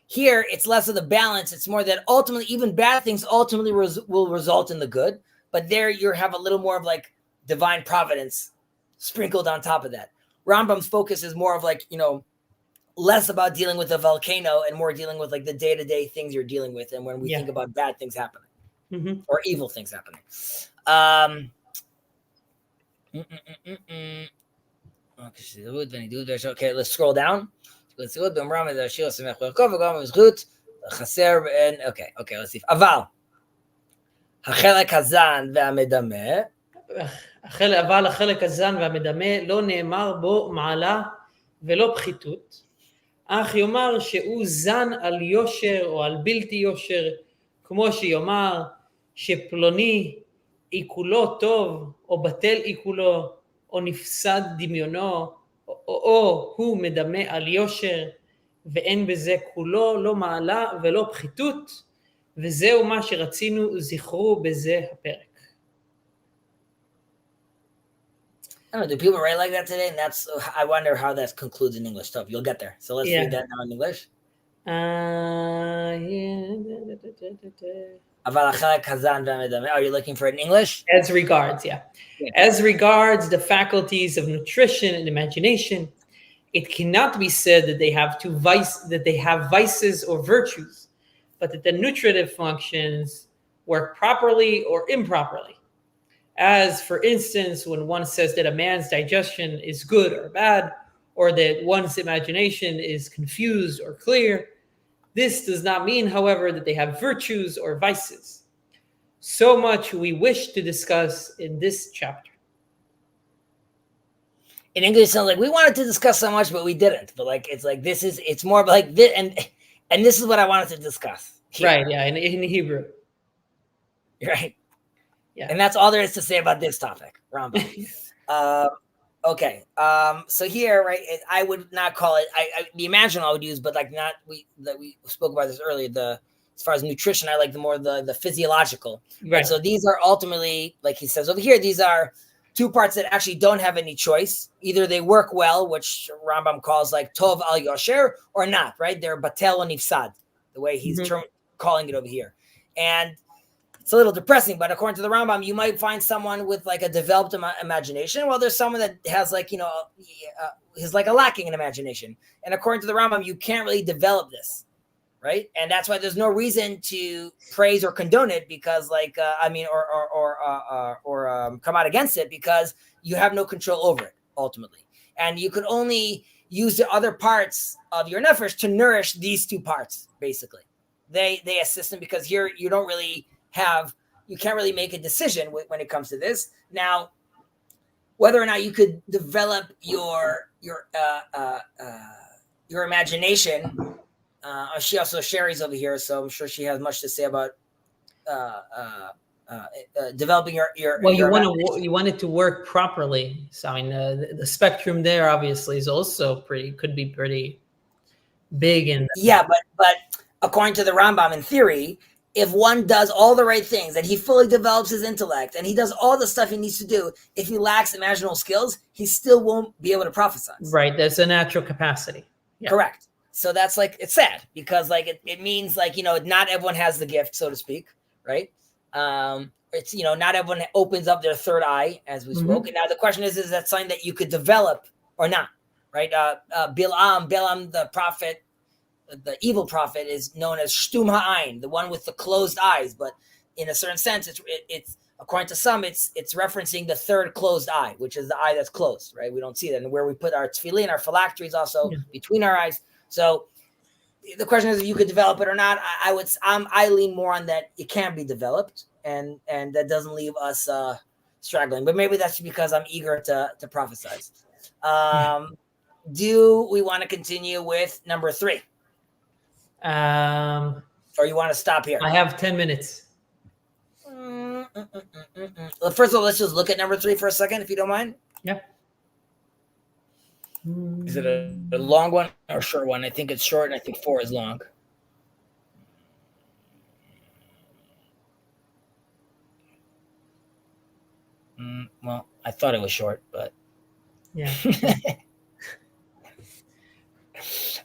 here it's less of the balance. It's more that ultimately, even bad things ultimately will result in the good. But there you have a little more of like divine providence sprinkled on top of that. Rambam's focus is more of like, less about dealing with a volcano and more dealing with like the day-to-day things you're dealing with. And when we think about bad things happening or evil things happening. Okay, let's scroll down. Okay, let's see. Aval. החלק הזן והמדמה. אבל החלק הזן והמדמה לא נאמר בו מעלה ולא פחיתות, אך יאמר שהוא זן על יושר או על בלתי יושר, כמו שיאמר שפלוני עיקולו טוב או בטל עיקולו או נפסד דמיונו, או הוא מדמה על יושר, ואין בזה כולו לא מעלה ולא פחיתות, וזהו מה שרצינו, זכרו בזה הפרק. I don't know, do people write like that today? And I wonder how that concludes in English. So you'll get there. So let's read that now in English. Are you looking for it in English? As regards, As regards the faculties of nutrition and imagination, it cannot be said that they have vices or virtues, but that the nutritive functions work properly or improperly. As, for instance, when one says that a man's digestion is good or bad, or that one's imagination is confused or clear, this does not mean, however, that they have virtues or vices. So much we wish to discuss in this chapter. In English, it sounds like we wanted to discuss so much, but we didn't. But it's more like this, and this is what I wanted to discuss here. Right, in Hebrew. Right. Yeah. And that's all there is to say about this topic, Rambam. Okay. So here, right, I would not call it, the imaginal I would use, but we spoke about this earlier, as far as nutrition, I like the physiological. Right. So these are ultimately, like he says over here, these are two parts that actually don't have any choice. Either they work well, which Rambam calls like tov al yosher, or not, right? They're batel and ifsad, the way he's calling it over here. And it's a little depressing, but according to the Rambam, you might find someone with like a developed imagination. Well, there's someone that has is like a lacking in imagination. And according to the Rambam, you can't really develop this, right? And that's why there's no reason to praise or condone it because come out against it because you have no control over it ultimately. And you could only use the other parts of your nefesh to nourish these two parts, basically. They assist them because here you don't really you can't really make a decision when it comes to this. Now, whether or not you could develop your imagination, she also Sherry's over here, so I'm sure she has much to say about developing your. Well, you want it to work properly. So I mean, the spectrum there obviously is also could be pretty big and but according to the Rambam, in theory, if one does all the right things, and he fully develops his intellect, and he does all the stuff he needs to do, if he lacks imaginal skills, he still won't be able to prophesy. Right, that's a natural capacity. Yeah. Correct. So that's it's sad because it means not everyone has the gift, so to speak, right? It's not everyone opens up their third eye, as we spoke. And now the question is that something that you could develop or not, right? Bilam, the prophet. The evil prophet is known as Shtum Ha'ain, the one with the closed eyes. But in a certain sense, it's according to some, it's referencing the third closed eye, which is the eye that's closed, right? We don't see that. And where we put our tefillin, our phylacteries also between our eyes. So the question is if you could develop it or not. I lean more on that it can be developed and that doesn't leave us struggling. But maybe that's because I'm eager to prophesize. Do we want to continue with number 3? Or you want to stop here? I have 10 minutes. Well, first of all, let's just look at number 3 for a second, if you don't mind. Yeah. Is it a long one or a short one? I think it's short, and I think 4 is long. Well, I thought it was short, but Yeah.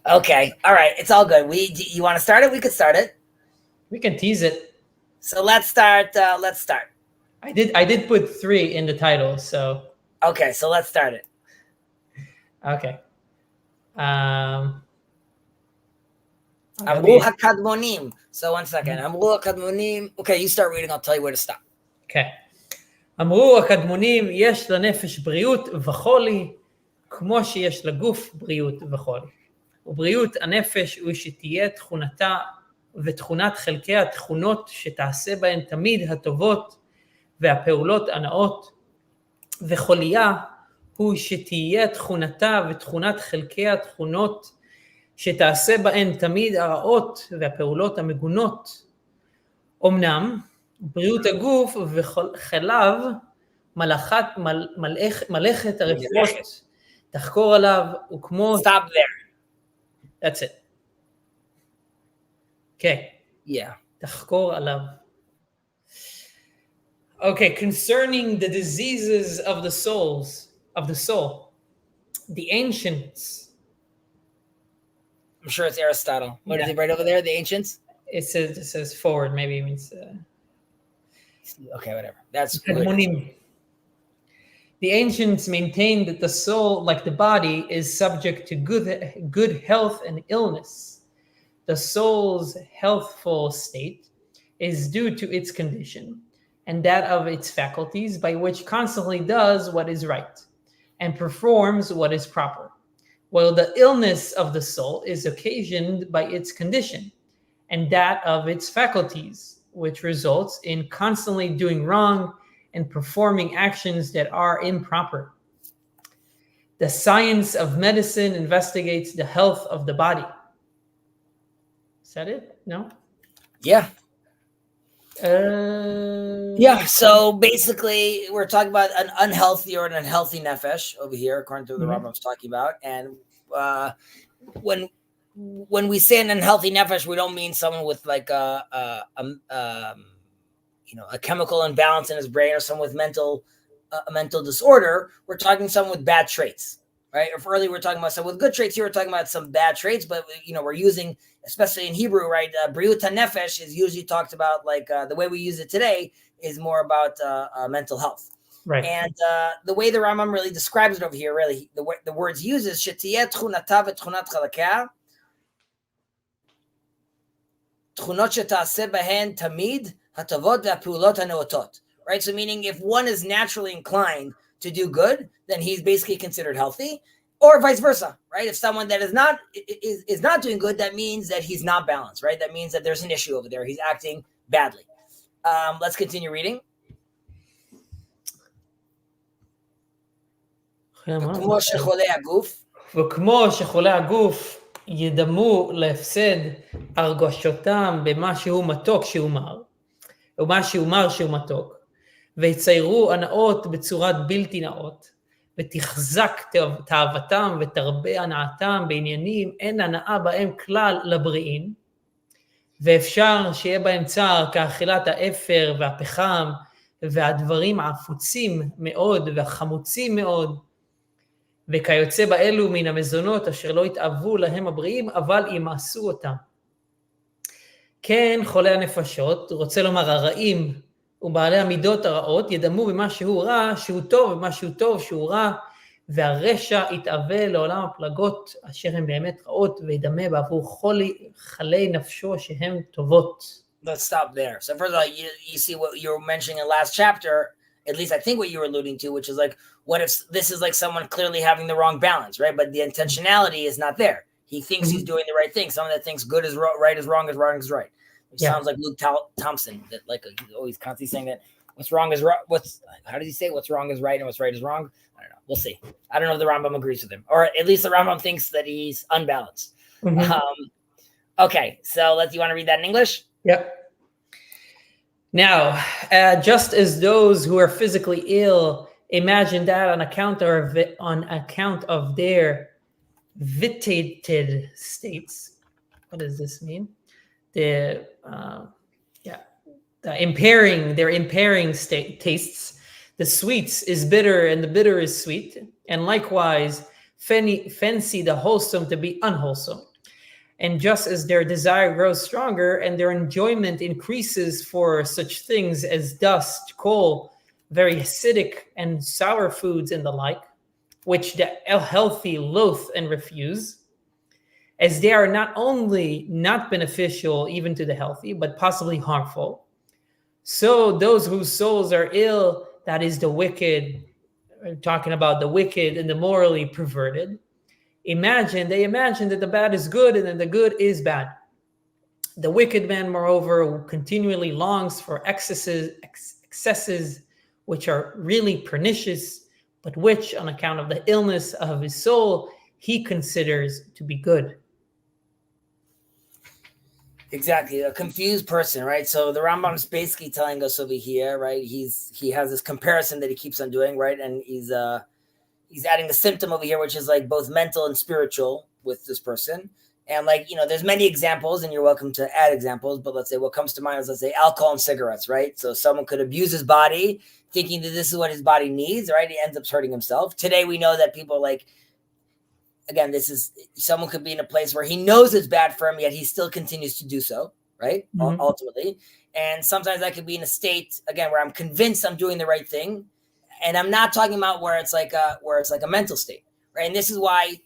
okay. All right. It's all good. You want to start it? We could start it. We can tease it. So let's start. Let's start. I did put 3 in the title, so Okay. So let's start it. okay. Amru hakadmonim. So 1 second. Amru hakadmonim. Okay, you start reading. I'll tell you where to stop. Okay. אמרו הקדמונים, יש לנפש בריאות וחולי, כמו שיש לגוף בריאות וחולי. ובריאות הנפש הוא שתהיה תכונתה ותכונת חלקי התכונות שתעשה בהן תמיד הטובות והפעולות הנאות, וחוליה הוא שתהיה תכונתה ותכונת חלקי התכונות שתעשה בהן תמיד הרעות והפעולות המגונות. אמנם בריאות הגוף וחלב מלאכת הרפואות תחקור עליו וכמו... Stop there. That's it. Okay. Yeah. תחקור עליו. Okay, concerning the diseases of the soul, the ancients. I'm sure it's Aristotle. What is it right over there? The ancients? It says forward, maybe it means... okay, whatever. That's the ancients maintained that the soul, like the body, is subject to good health and illness. The soul's healthful state is due to its condition and that of its faculties, by which constantly does what is right and performs what is proper, while the illness of the soul is occasioned by its condition and that of its faculties, which results in constantly doing wrong and performing actions that are improper. The science of medicine investigates the health of the body. Is that it? No? Yeah. Yeah, so basically we're talking about an unhealthy or an unhealthy nefesh over here, according to what the Rambam's talking about. And when we say an unhealthy nefesh, we don't mean someone with like a chemical imbalance in his brain or someone with a mental disorder. We're talking someone with bad traits, right? If earlier we're talking about someone with good traits, here we're talking about some bad traits, but we're using, especially in Hebrew, right? Briut hanefesh is usually talked about like the way we use it today is more about mental health. Right. And the way the Rambam really describes it over here, really, the words he uses, shetiyeh tchunata v'tchunat chalakeh, tchunot sheta'aseh behen tamid hatavot v'apulot haneotot. Right? So meaning if one is naturally inclined to do good, then he's basically considered healthy, or vice versa, right? If someone that is not doing good, that means that he's not balanced, right? That means that there's an issue over there. He's acting badly. Let's continue reading. וכמו שחולי הגוף ידמו להפסד הרגשתם במה שהוא מתוק שהוא מר, ומה שהוא מר שהוא מתוק, ויציירו הנאות בצורת בלתי נאות, ותחזק תאוותם ותרבה הנאתם בעניינים אין הנאה בהם כלל לבריאים, ואפשר שיהיה בהם צער כאכילת האפר והפחם והדברים העפוצים מאוד והחמוצים מאוד, וכיוצא באלו מן המזונות אשר לא יתאבו להם הבריאים, אבל ימאסו אותם. כן, חולי הנפשות, רוצה לומר הרעים ובעלי המידות הרעות, ידמו במה שהוא רע שהוא טוב, ובמה שהוא טוב שהוא רע, והרשע יתאווה לעולם הפלגות אשר הן באמת רעות, וידמה בעבור חלי נפשו שהם טובות. Let's stop there. So first of all, you see what you were mentioning in the last chapter, at least I think what you were alluding to, which is like, what if this is like someone clearly having the wrong balance, right? But the intentionality is not there. He thinks he's doing the right thing. Someone that thinks good is right is wrong is right. Which sounds like Luke Thompson, that like he's always constantly saying that what's wrong is right. How does he say what's wrong is right and what's right is wrong? I don't know. We'll see. I don't know if the Rambam agrees with him, or at least the Rambam thinks that he's unbalanced. Okay, so you want to read that in English? Yep. Now, just as those who are physically ill imagine that on account of their vitiated states. What does this mean? Their impairing tastes. the sweets is bitter and the bitter is sweet. And likewise, fancy the wholesome to be unwholesome. And just as their desire grows stronger and their enjoyment increases for such things as dust, coal, very acidic and sour foods and the like, which the healthy loathe and refuse, as they are not only not beneficial even to the healthy, but possibly harmful. So those whose souls are ill, that is the wicked, talking about the wicked and the morally perverted, they imagine that the bad is good and that the good is bad. The wicked man, moreover, continually longs for excesses which are really pernicious, but which, on account of the illness of his soul, he considers to be good. Exactly, a confused person, right? So the Rambam is basically telling us over here, right? He has this comparison that he keeps on doing, right? And he's adding a symptom over here, which is like both mental and spiritual with this person. And like, there's many examples and you're welcome to add examples, but let's say what comes to mind is, let's say, alcohol and cigarettes, right? So someone could abuse his body thinking that this is what his body needs, right? He ends up hurting himself. Today, we know that people again, someone could be in a place where he knows it's bad for him, yet he still continues to do so, right? Mm-hmm. Ultimately. And sometimes I could be in a state, again, where I'm convinced I'm doing the right thing. And I'm not talking about where it's like a mental state, right? And this is why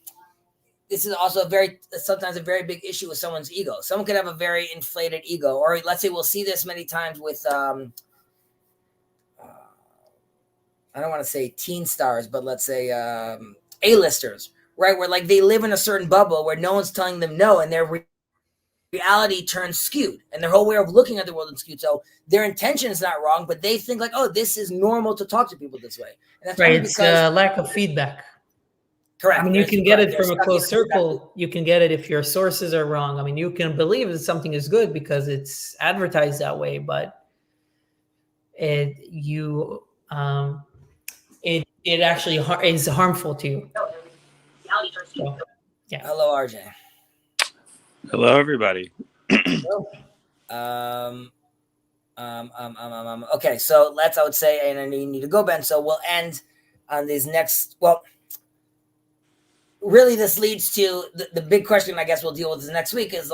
this is also sometimes a very big issue with someone's ego. Someone could have a very inflated ego, or let's say we'll see this many times with, I don't want to say teen stars, but let's say A-listers, right? Where like they live in a certain bubble where no one's telling them no, and their reality turns skewed, and their whole way of looking at the world is skewed. So their intention is not wrong, but they think like, oh, this is normal to talk to people this way. And that's right. It's a lack of feedback. Correct. I mean, you can get it from a closed circle. You can get it if your sources are wrong. I mean, you can believe that something is good because it's advertised that way, but it actually is harmful to you. So, yeah. Hello, RJ. Hello, everybody. Okay, so I would say, and I need to go, Ben. So we'll end on these next. Well, really, this leads to the big question. I guess we'll deal with this next week. Is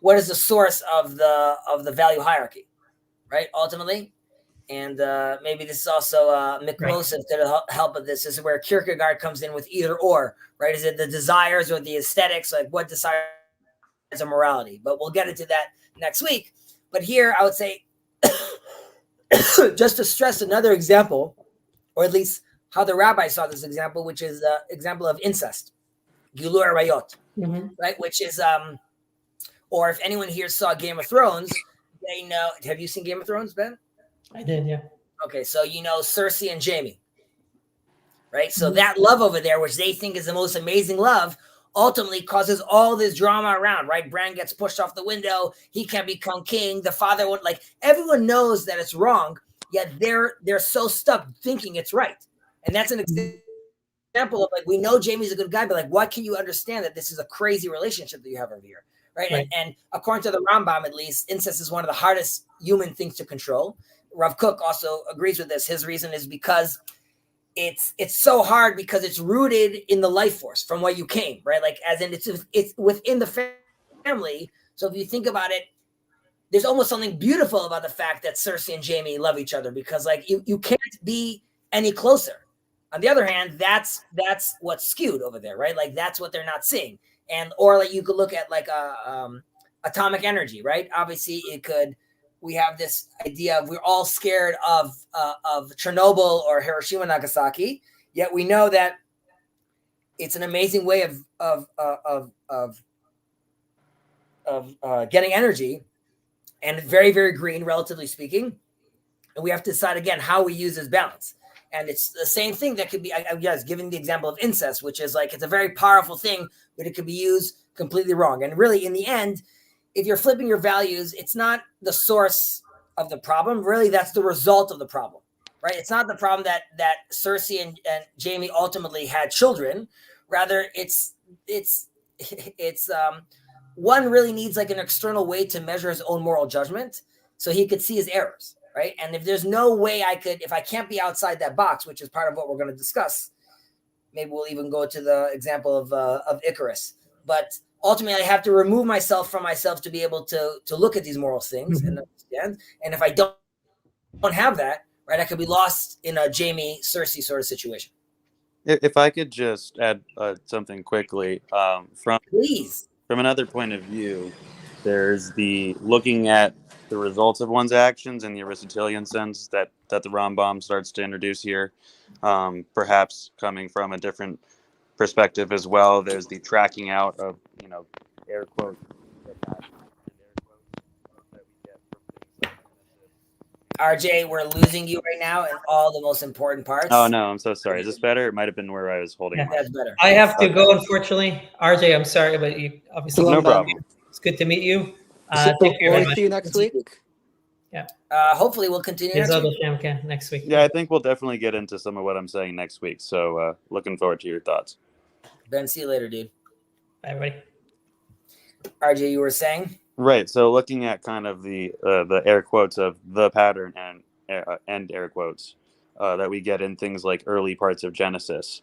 what is the source of the value hierarchy, right? Ultimately, and maybe this is also McMosif that'll help with this. This is where Kierkegaard comes in with either or, right? Is it the desires or the aesthetics? Like what decides a morality? But we'll get into that next week. But here I would say, just to stress another example, or at least how the rabbi saw this example, which is the example of incest, Gilui Arayot, right? Which is, or if anyone here saw Game of Thrones, they know. Have you seen Game of Thrones, Ben? I did, yeah. Okay, so you know Cersei and Jaime, right? So that love over there, which they think is the most amazing love, ultimately causes all this drama around, right? Bran gets pushed off the window. He can't become king. The father would everyone knows that it's wrong, yet they're so stuck thinking it's right. And that's an example of we know Jaime's a good guy, but what can you understand that this is a crazy relationship that you have over here, right? And according to the Rambam, at least, incest is one of the hardest human things to control. Rav Kook also agrees with this. His reason is because it's so hard because it's rooted in the life force from where you came, right? As in it's within the family. So if you think about it, there's almost something beautiful about the fact that Cersei and Jaime love each other because you can't be any closer. On the other hand, that's what's skewed over there, right? That's what they're not seeing. And or you could look at atomic energy, right? Obviously we have this idea of we're all scared of Chernobyl or Hiroshima, Nagasaki. Yet we know that it's an amazing way of getting energy, and very, very green, relatively speaking. And we have to decide again how we use this balance. And it's the same thing that could be, I guess, giving the example of incest, which is it's a very powerful thing, but it could be used completely wrong. And really, in the end, if you're flipping your values, it's not the source of the problem. Really, that's the result of the problem, right? It's not the problem that Cersei and Jaime ultimately had children. Rather, it's one really needs an external way to measure his own moral judgment so he could see his errors, right? And if there's no way if I can't be outside that box, which is part of what we're going to discuss, maybe we'll even go to the example of Icarus. But ultimately, I have to remove myself from myself to be able to look at these moral things and understand. And if I don't have that, right, I could be lost in a Jamie Cersei sort of situation. If I could just add something quickly, Please. From another point of view, there's the looking at the results of one's actions in the Aristotelian sense that the Rambam starts to introduce here, perhaps coming from a different perspective as well. There's the tracking out of, air quotes, RJ, we're losing you right now in all the most important parts. Oh no, I'm so sorry. Is this better? It might have been where I was holding. Yeah, that's better. I have to go, unfortunately. RJ, I'm sorry, but you obviously no problem. It's good to meet you. So Thank you very we'll much. see you next week. Yeah. Hopefully we'll continue next week. Yeah, I think we'll definitely get into some of what I'm saying next week. So looking forward to your thoughts. Ben, see you later, dude. Bye, everybody. RJ, you were saying? Right. So looking at kind of the air quotes of the pattern and air quotes that we get in things like early parts of Genesis.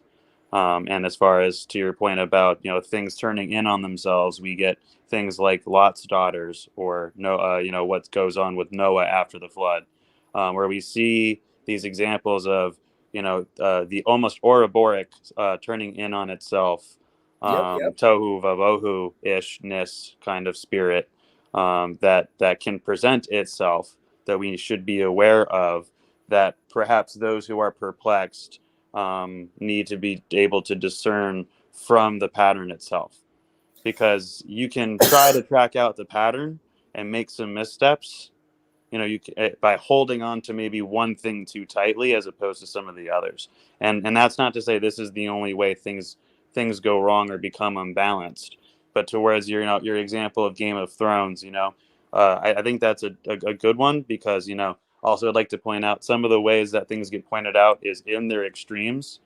And as far as to your point about, things turning in on themselves, we get things like Lot's daughters or what goes on with Noah after the flood, where we see these examples of, the almost Ouroboros turning in on itself, tohu vavohu ishness kind of spirit that can present itself, that we should be aware of, that perhaps those who are perplexed need to be able to discern from the pattern itself, because you can try to track out the pattern and make some missteps, by holding on to maybe one thing too tightly as opposed to some of the others. And that's not to say this is the only way things go wrong or become unbalanced, but towards your example of Game of Thrones, I think that's a good one, because also I'd like to point out some of the ways that things get pointed out is in their extremes,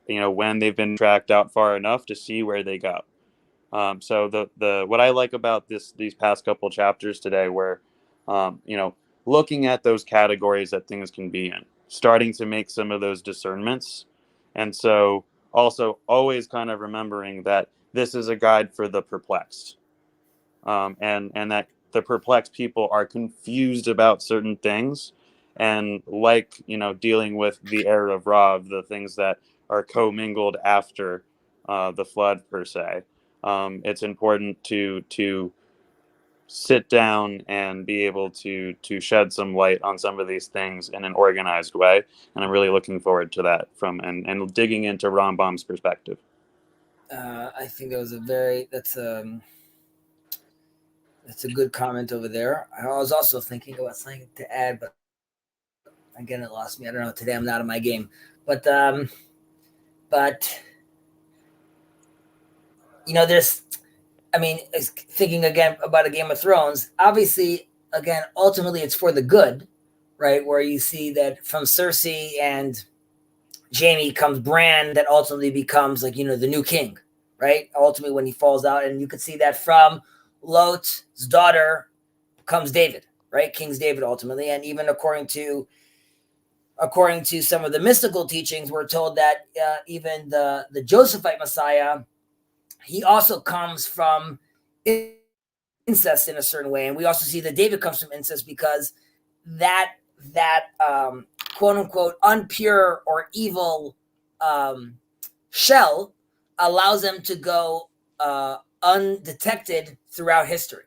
when they've been tracked out far enough to see where they go. So the what I like about these past couple chapters today, where looking at those categories that things can be in, starting to make some of those discernments, and so also always kind of remembering that this is a guide for the perplexed, and that the perplexed people are confused about certain things, and dealing with the error of Rav, the things that are commingled after the flood per se. It's important to sit down and be able to shed some light on some of these things in an organized way, and I'm really looking forward to that and digging into Rambam's perspective. I think that was that's a good comment over there. I was also thinking about something to add, but again, it lost me. I don't know. Today I'm not in my game, but there's, thinking again about a Game of Thrones, obviously, again, ultimately it's for the good, right? Where you see that from Cersei and Jaime comes Bran, that ultimately becomes the new king, right? Ultimately, when he falls out, and you could see that from Lot's daughter comes David, right? King's David ultimately, and even according to some of the mystical teachings, we're told that even the Josephite Messiah, he also comes from incest in a certain way, and we also see that David comes from incest, because that quote unquote unpure or evil shell allows them to go undetected throughout history,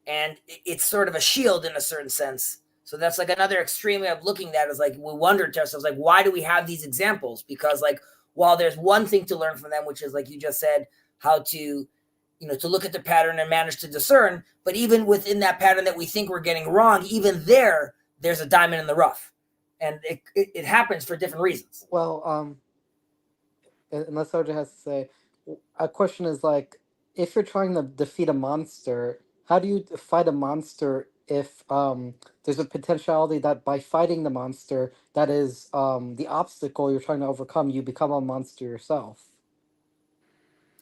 and it's sort of a shield in a certain sense. So that's another extreme way of looking at it, is we wonder to ourselves, why do we have these examples? Because while there's one thing to learn from them, which is you just said, how to to look at the pattern and manage to discern, but even within that pattern that we think we're getting wrong, even there's a diamond in the rough, and it happens for different reasons. Well, unless Soja has to say, a question is if you're trying to defeat a monster, how do you fight a monster if there's a potentiality that by fighting the monster, that is the obstacle you're trying to overcome, you become a monster yourself?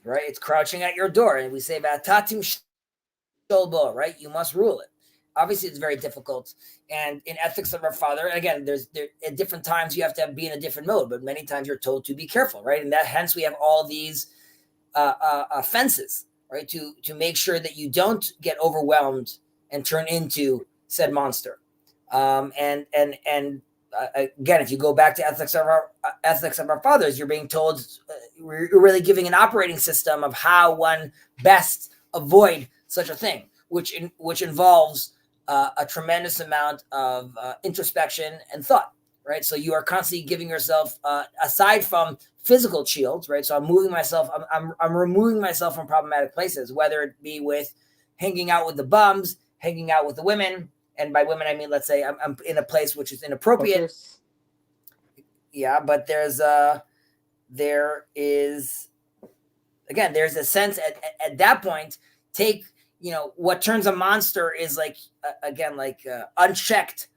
Right, it's crouching at your door, and we say "Vatatim sholbo," right? You must rule it. obviously it's very difficult. And in Ethics of Our Father, again, there at different times you have to be in a different mode, but many times you're told to be careful, right? And that hence we have all these fences, right, to make sure that you don't get overwhelmed and turn into said monster. And again, if you go back to Ethics of Our Fathers, you're being told, you're really giving an operating system of how one best avoid such a thing, which involves a tremendous amount of introspection and thought, right? So you are constantly giving yourself, aside from physical shields, right? So I'm moving myself, I'm removing myself from problematic places, whether it be with hanging out with the bums, hanging out with the women. And by women, I mean, let's say I'm in a place which is inappropriate. Focus. Yeah, but there's a sense at that point, what turns a monster is like, unchecked,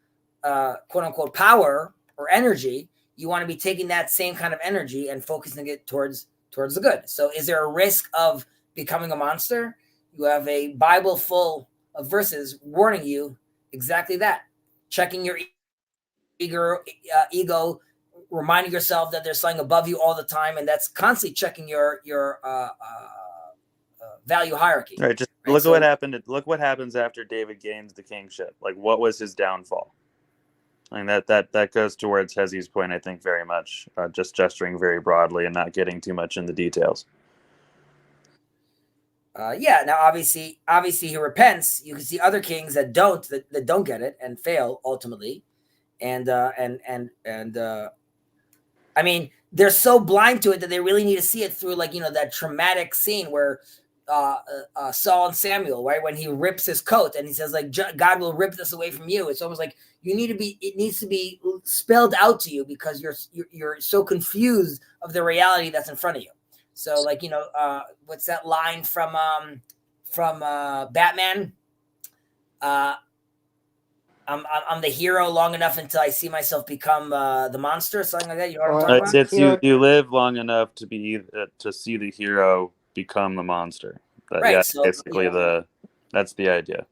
quote unquote, power or energy. You want to be taking that same kind of energy and focusing it towards the good. So is there a risk of becoming a monster? You have a Bible full of verses warning you exactly that. Checking your ego, reminding yourself that there's something above you all the time, and that's constantly checking your value hierarchy. Right. Just look at what happened. Look what happens after David gains the kingship. Like, what was his downfall? I mean, that goes towards Chezi's point, I think, very much. Just gesturing very broadly and not getting too much in the details. Now obviously he repents. You can see other kings that don't get it and fail ultimately, and I mean, they're so blind to it that they really need to see it through, like, that traumatic scene where Saul and Samuel, right, when he rips his coat and he says, like, God will rip this away from you. It's almost like it needs to be spelled out to you because you're so confused of the reality that's in front of you. So, like, what's that line from Batman? I'm the hero long enough until I see myself become the monster, something like that. You know what I'm talking about? You live long enough to to see the hero become the monster. Right. Yeah, so, basically that's the idea.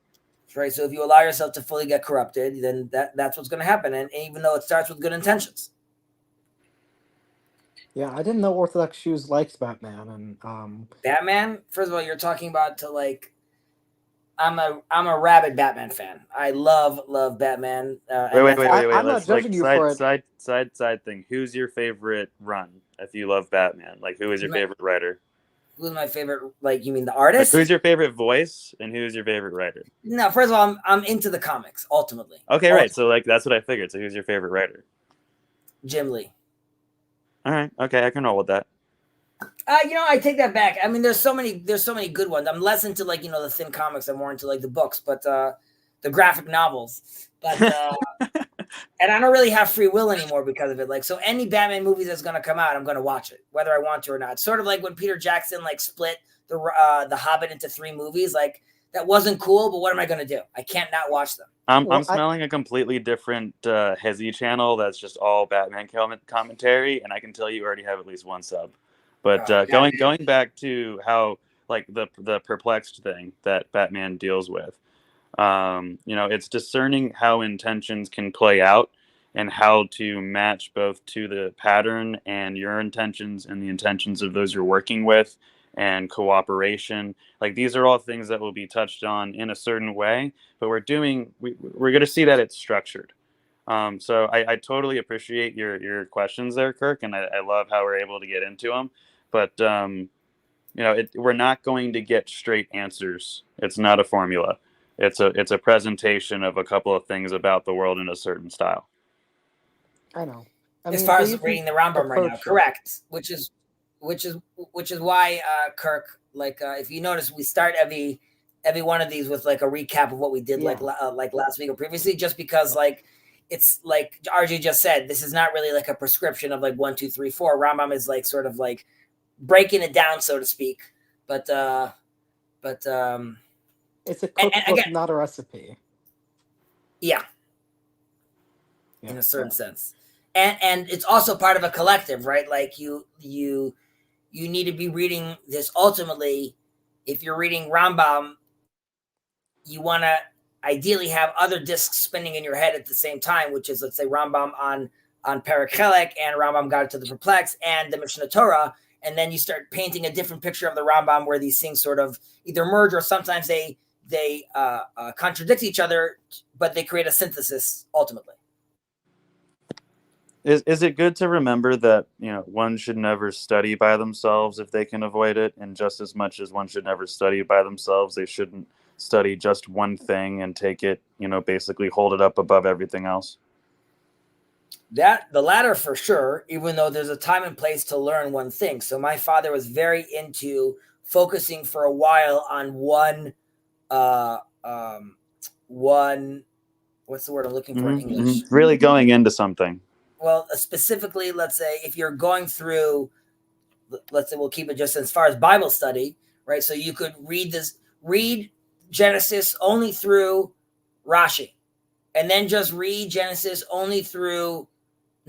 Right. So if you allow yourself to fully get corrupted, then that's what's going to happen. And even though it starts with good intentions. Yeah, I didn't know Orthodox Jews liked Batman, and Batman. First of all, you're talking about I'm a rabid Batman fan. I love Batman. Wait. I'm not judging you for it. Side thing. Who's your favorite run? If you love Batman, like, who is your favorite writer? Who's my favorite? Like, you mean the artist? Like, who's your favorite voice and who's your favorite writer? No, first of all, I'm into the comics ultimately. Okay, right. So, like, that's what I figured. So who's your favorite writer? Jim Lee. All right. Okay, I can roll with that. I take that back. I mean, there's so many good ones. I'm less into, like, the thin comics. I'm more into, like, the books, but the graphic novels. But and I don't really have free will anymore because of it. Like, so any Batman movie that's going to come out, I'm going to watch it, whether I want to or not. It's sort of like when Peter Jackson, like, split the Hobbit into 3 movies. Like, that wasn't cool, but what am I going to do? I can't not watch them. I'm smelling a completely different Chezi channel that's just all Batman commentary, and I can tell you already have at least one sub. But going back to how, like, the perplexed thing that Batman deals with, it's discerning how intentions can play out and how to match both to the pattern and your intentions and the intentions of those you're working with, and cooperation. Like, these are all things that will be touched on in a certain way, but we're going to see that it's structured. So I totally appreciate your questions there, Kirk, and I love how we're able to get into them. But we're not going to get straight answers. It's not a formula. It's a presentation of a couple of things about the world in a certain style. I know. As far as reading the Rambam right now, correct? Which is why, Kirk, like, if you notice, we start every one of these with, like, a recap of what we did, like last week or previously, just because, like, it's like RJ just said, this is not really like a prescription of, like, 1, 2, 3, 4. Rambam is, like, sort of like breaking it down, so to speak. But it's a cookbook, not a recipe. Yeah. In a certain sense. And it's also part of a collective, right? Like, you need to be reading this. Ultimately, if you're reading Rambam, you want to ideally have other discs spinning in your head at the same time, which is, let's say, Rambam on Perek Chelek and Rambam Guide to the Perplexed and the Mishnah Torah, and then you start painting a different picture of the Rambam where these things sort of either merge or sometimes they contradict each other, but they create a synthesis ultimately. Is it good to remember that, one should never study by themselves if they can avoid it, and just as much as one should never study by themselves, they shouldn't study just one thing and take it, basically hold it up above everything else? That the latter for sure, even though there's a time and place to learn one thing. So my father was very into focusing for a while on one, what's the word I'm looking for in English? Really going into something. Well, specifically, let's say if you're going through, let's say we'll keep it just as far as Bible study, right? So you could read Genesis only through Rashi, and then just read Genesis only through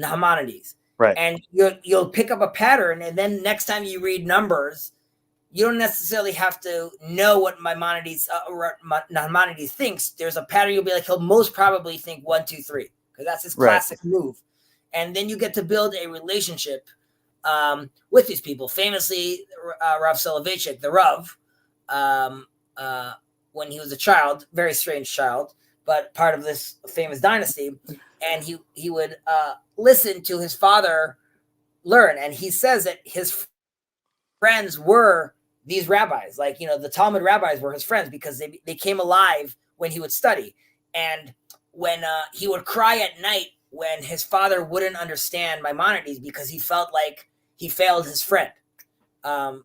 Nahmanides. Right. And you'll pick up a pattern, and then next time you read Numbers, you don't necessarily have to know what Nahmanides thinks. There's a pattern. You'll be like, he'll most probably think 1, 2, 3, because that's his classic move. And then you get to build a relationship with these people. Famously, Rav Soloveitchik, the Rav, when he was a child, very strange child, but part of this famous dynasty, and he would listen to his father learn. And he says that his friends were these rabbis. Like, the Talmud rabbis were his friends because they came alive when he would study. And when he would cry at night when his father wouldn't understand Maimonides because he felt like he failed his friend.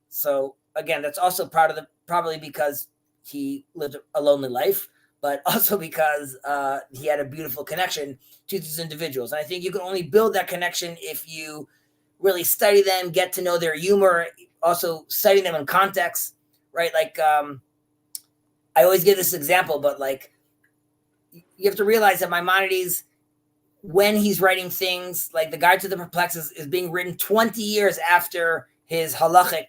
So again, that's also probably because he lived a lonely life, but also because he had a beautiful connection to these individuals. And I think you can only build that connection if you really study them, get to know their humor, also study them in context, right? Like, I always give this example, but like, you have to realize that Maimonides, when he's writing things like the Guide to the Perplexed is being written 20 years after his halachic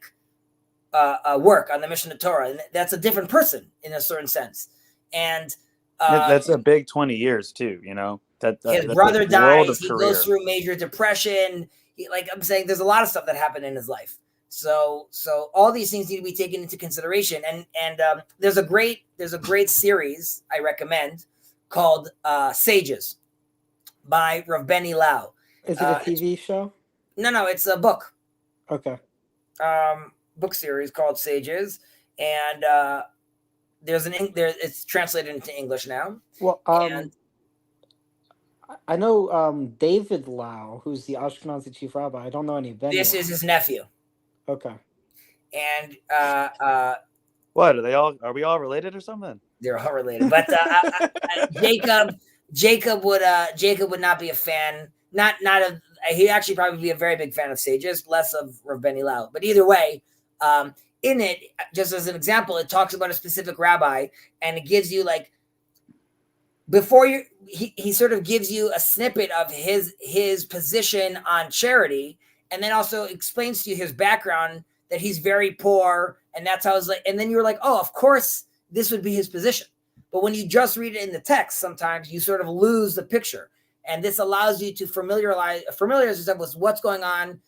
work on the Mishnah Torah. And that's a different person in a certain sense. And that's a big 20 years too, his brother dies, he goes through major depression. Like I'm saying, there's a lot of stuff that happened in his life. So all these things need to be taken into consideration. And there's a great series I recommend called Sages by Rav Benny Lau. Is it a TV show? No, it's a book. Okay. Book series called Sages, and it's translated into English now. Well, I know David Lau, who's the Ashkenazi chief rabbi. I don't know any of Benny. This is his nephew. Okay. And what are we all related or something? They're all related, but Jacob would not be a fan. He'd actually probably be a very big fan of Sages, less of Rav Benny Lau. But either way, in it, just as an example, it talks about a specific rabbi, and it gives you like he sort of gives you a snippet of his position on charity, and then also explains to you his background, that he's very poor, and that's how it's like. And then you're like, oh, of course, this would be his position. But when you just read it in the text, sometimes you sort of lose the picture. And this allows you to familiarize yourself with what's going on,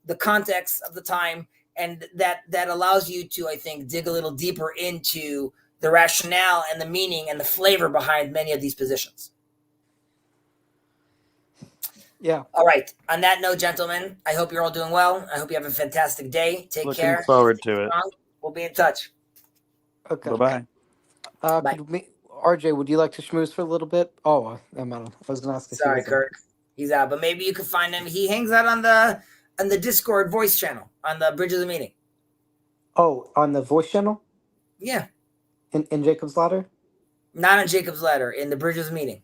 the context of the time, and that allows you to, I think, dig a little deeper into the rationale and the meaning and the flavor behind many of these positions. Yeah. All right. On that note, gentlemen, I hope you're all doing well. I hope you have a fantastic day. Take care. Looking forward to it. We'll be in touch. Okay. Bye-bye. Bye. RJ, would you like to schmooze for a little bit? Oh, I was going to ask. Sorry, Kirk. He's out, but maybe you can find him. He hangs out on the Discord voice channel on the Bridge of the Meeting. Oh, on the voice channel? Yeah. In Jacob's Ladder? Not on Jacob's Ladder, in the Bridge of the Meeting.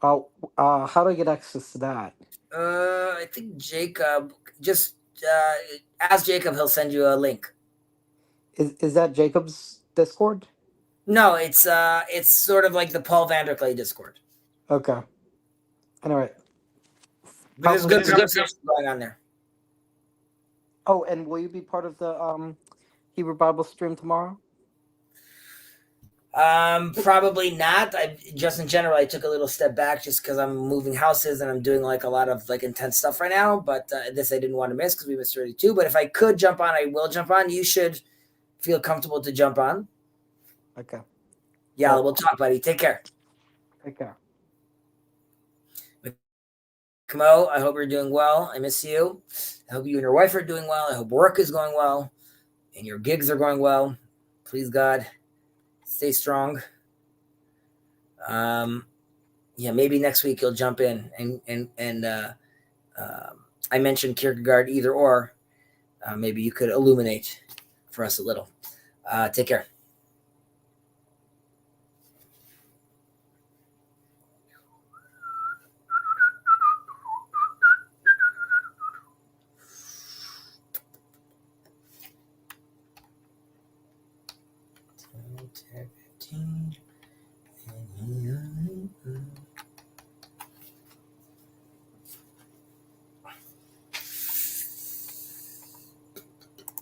Oh, how do I get access to that? I think Jacob, just ask Jacob, he'll send you a link. Is that Jacob's Discord? No, it's sort of like the Paul Vanderklay Discord. Okay. Anyway. But there's good conversation going on there. Oh, and will you be part of the Hebrew Bible stream tomorrow? Probably not. I just in general, I took a little step back just because I'm moving houses and I'm doing like a lot of like intense stuff right now. But this I didn't want to miss because we missed 32. But if I could jump on, I will jump on. You should feel comfortable to jump on. Okay. Yeah, Well, we'll talk, buddy. Take care. take care. Kamo, I hope you're doing well. I miss you. I hope you and your wife are doing well. I hope work is going well and your gigs are going well. Please, God, stay strong. Yeah, maybe next week you'll jump in and I mentioned Kierkegaard either or. Maybe you could illuminate for us a little. Take care. $10, $15.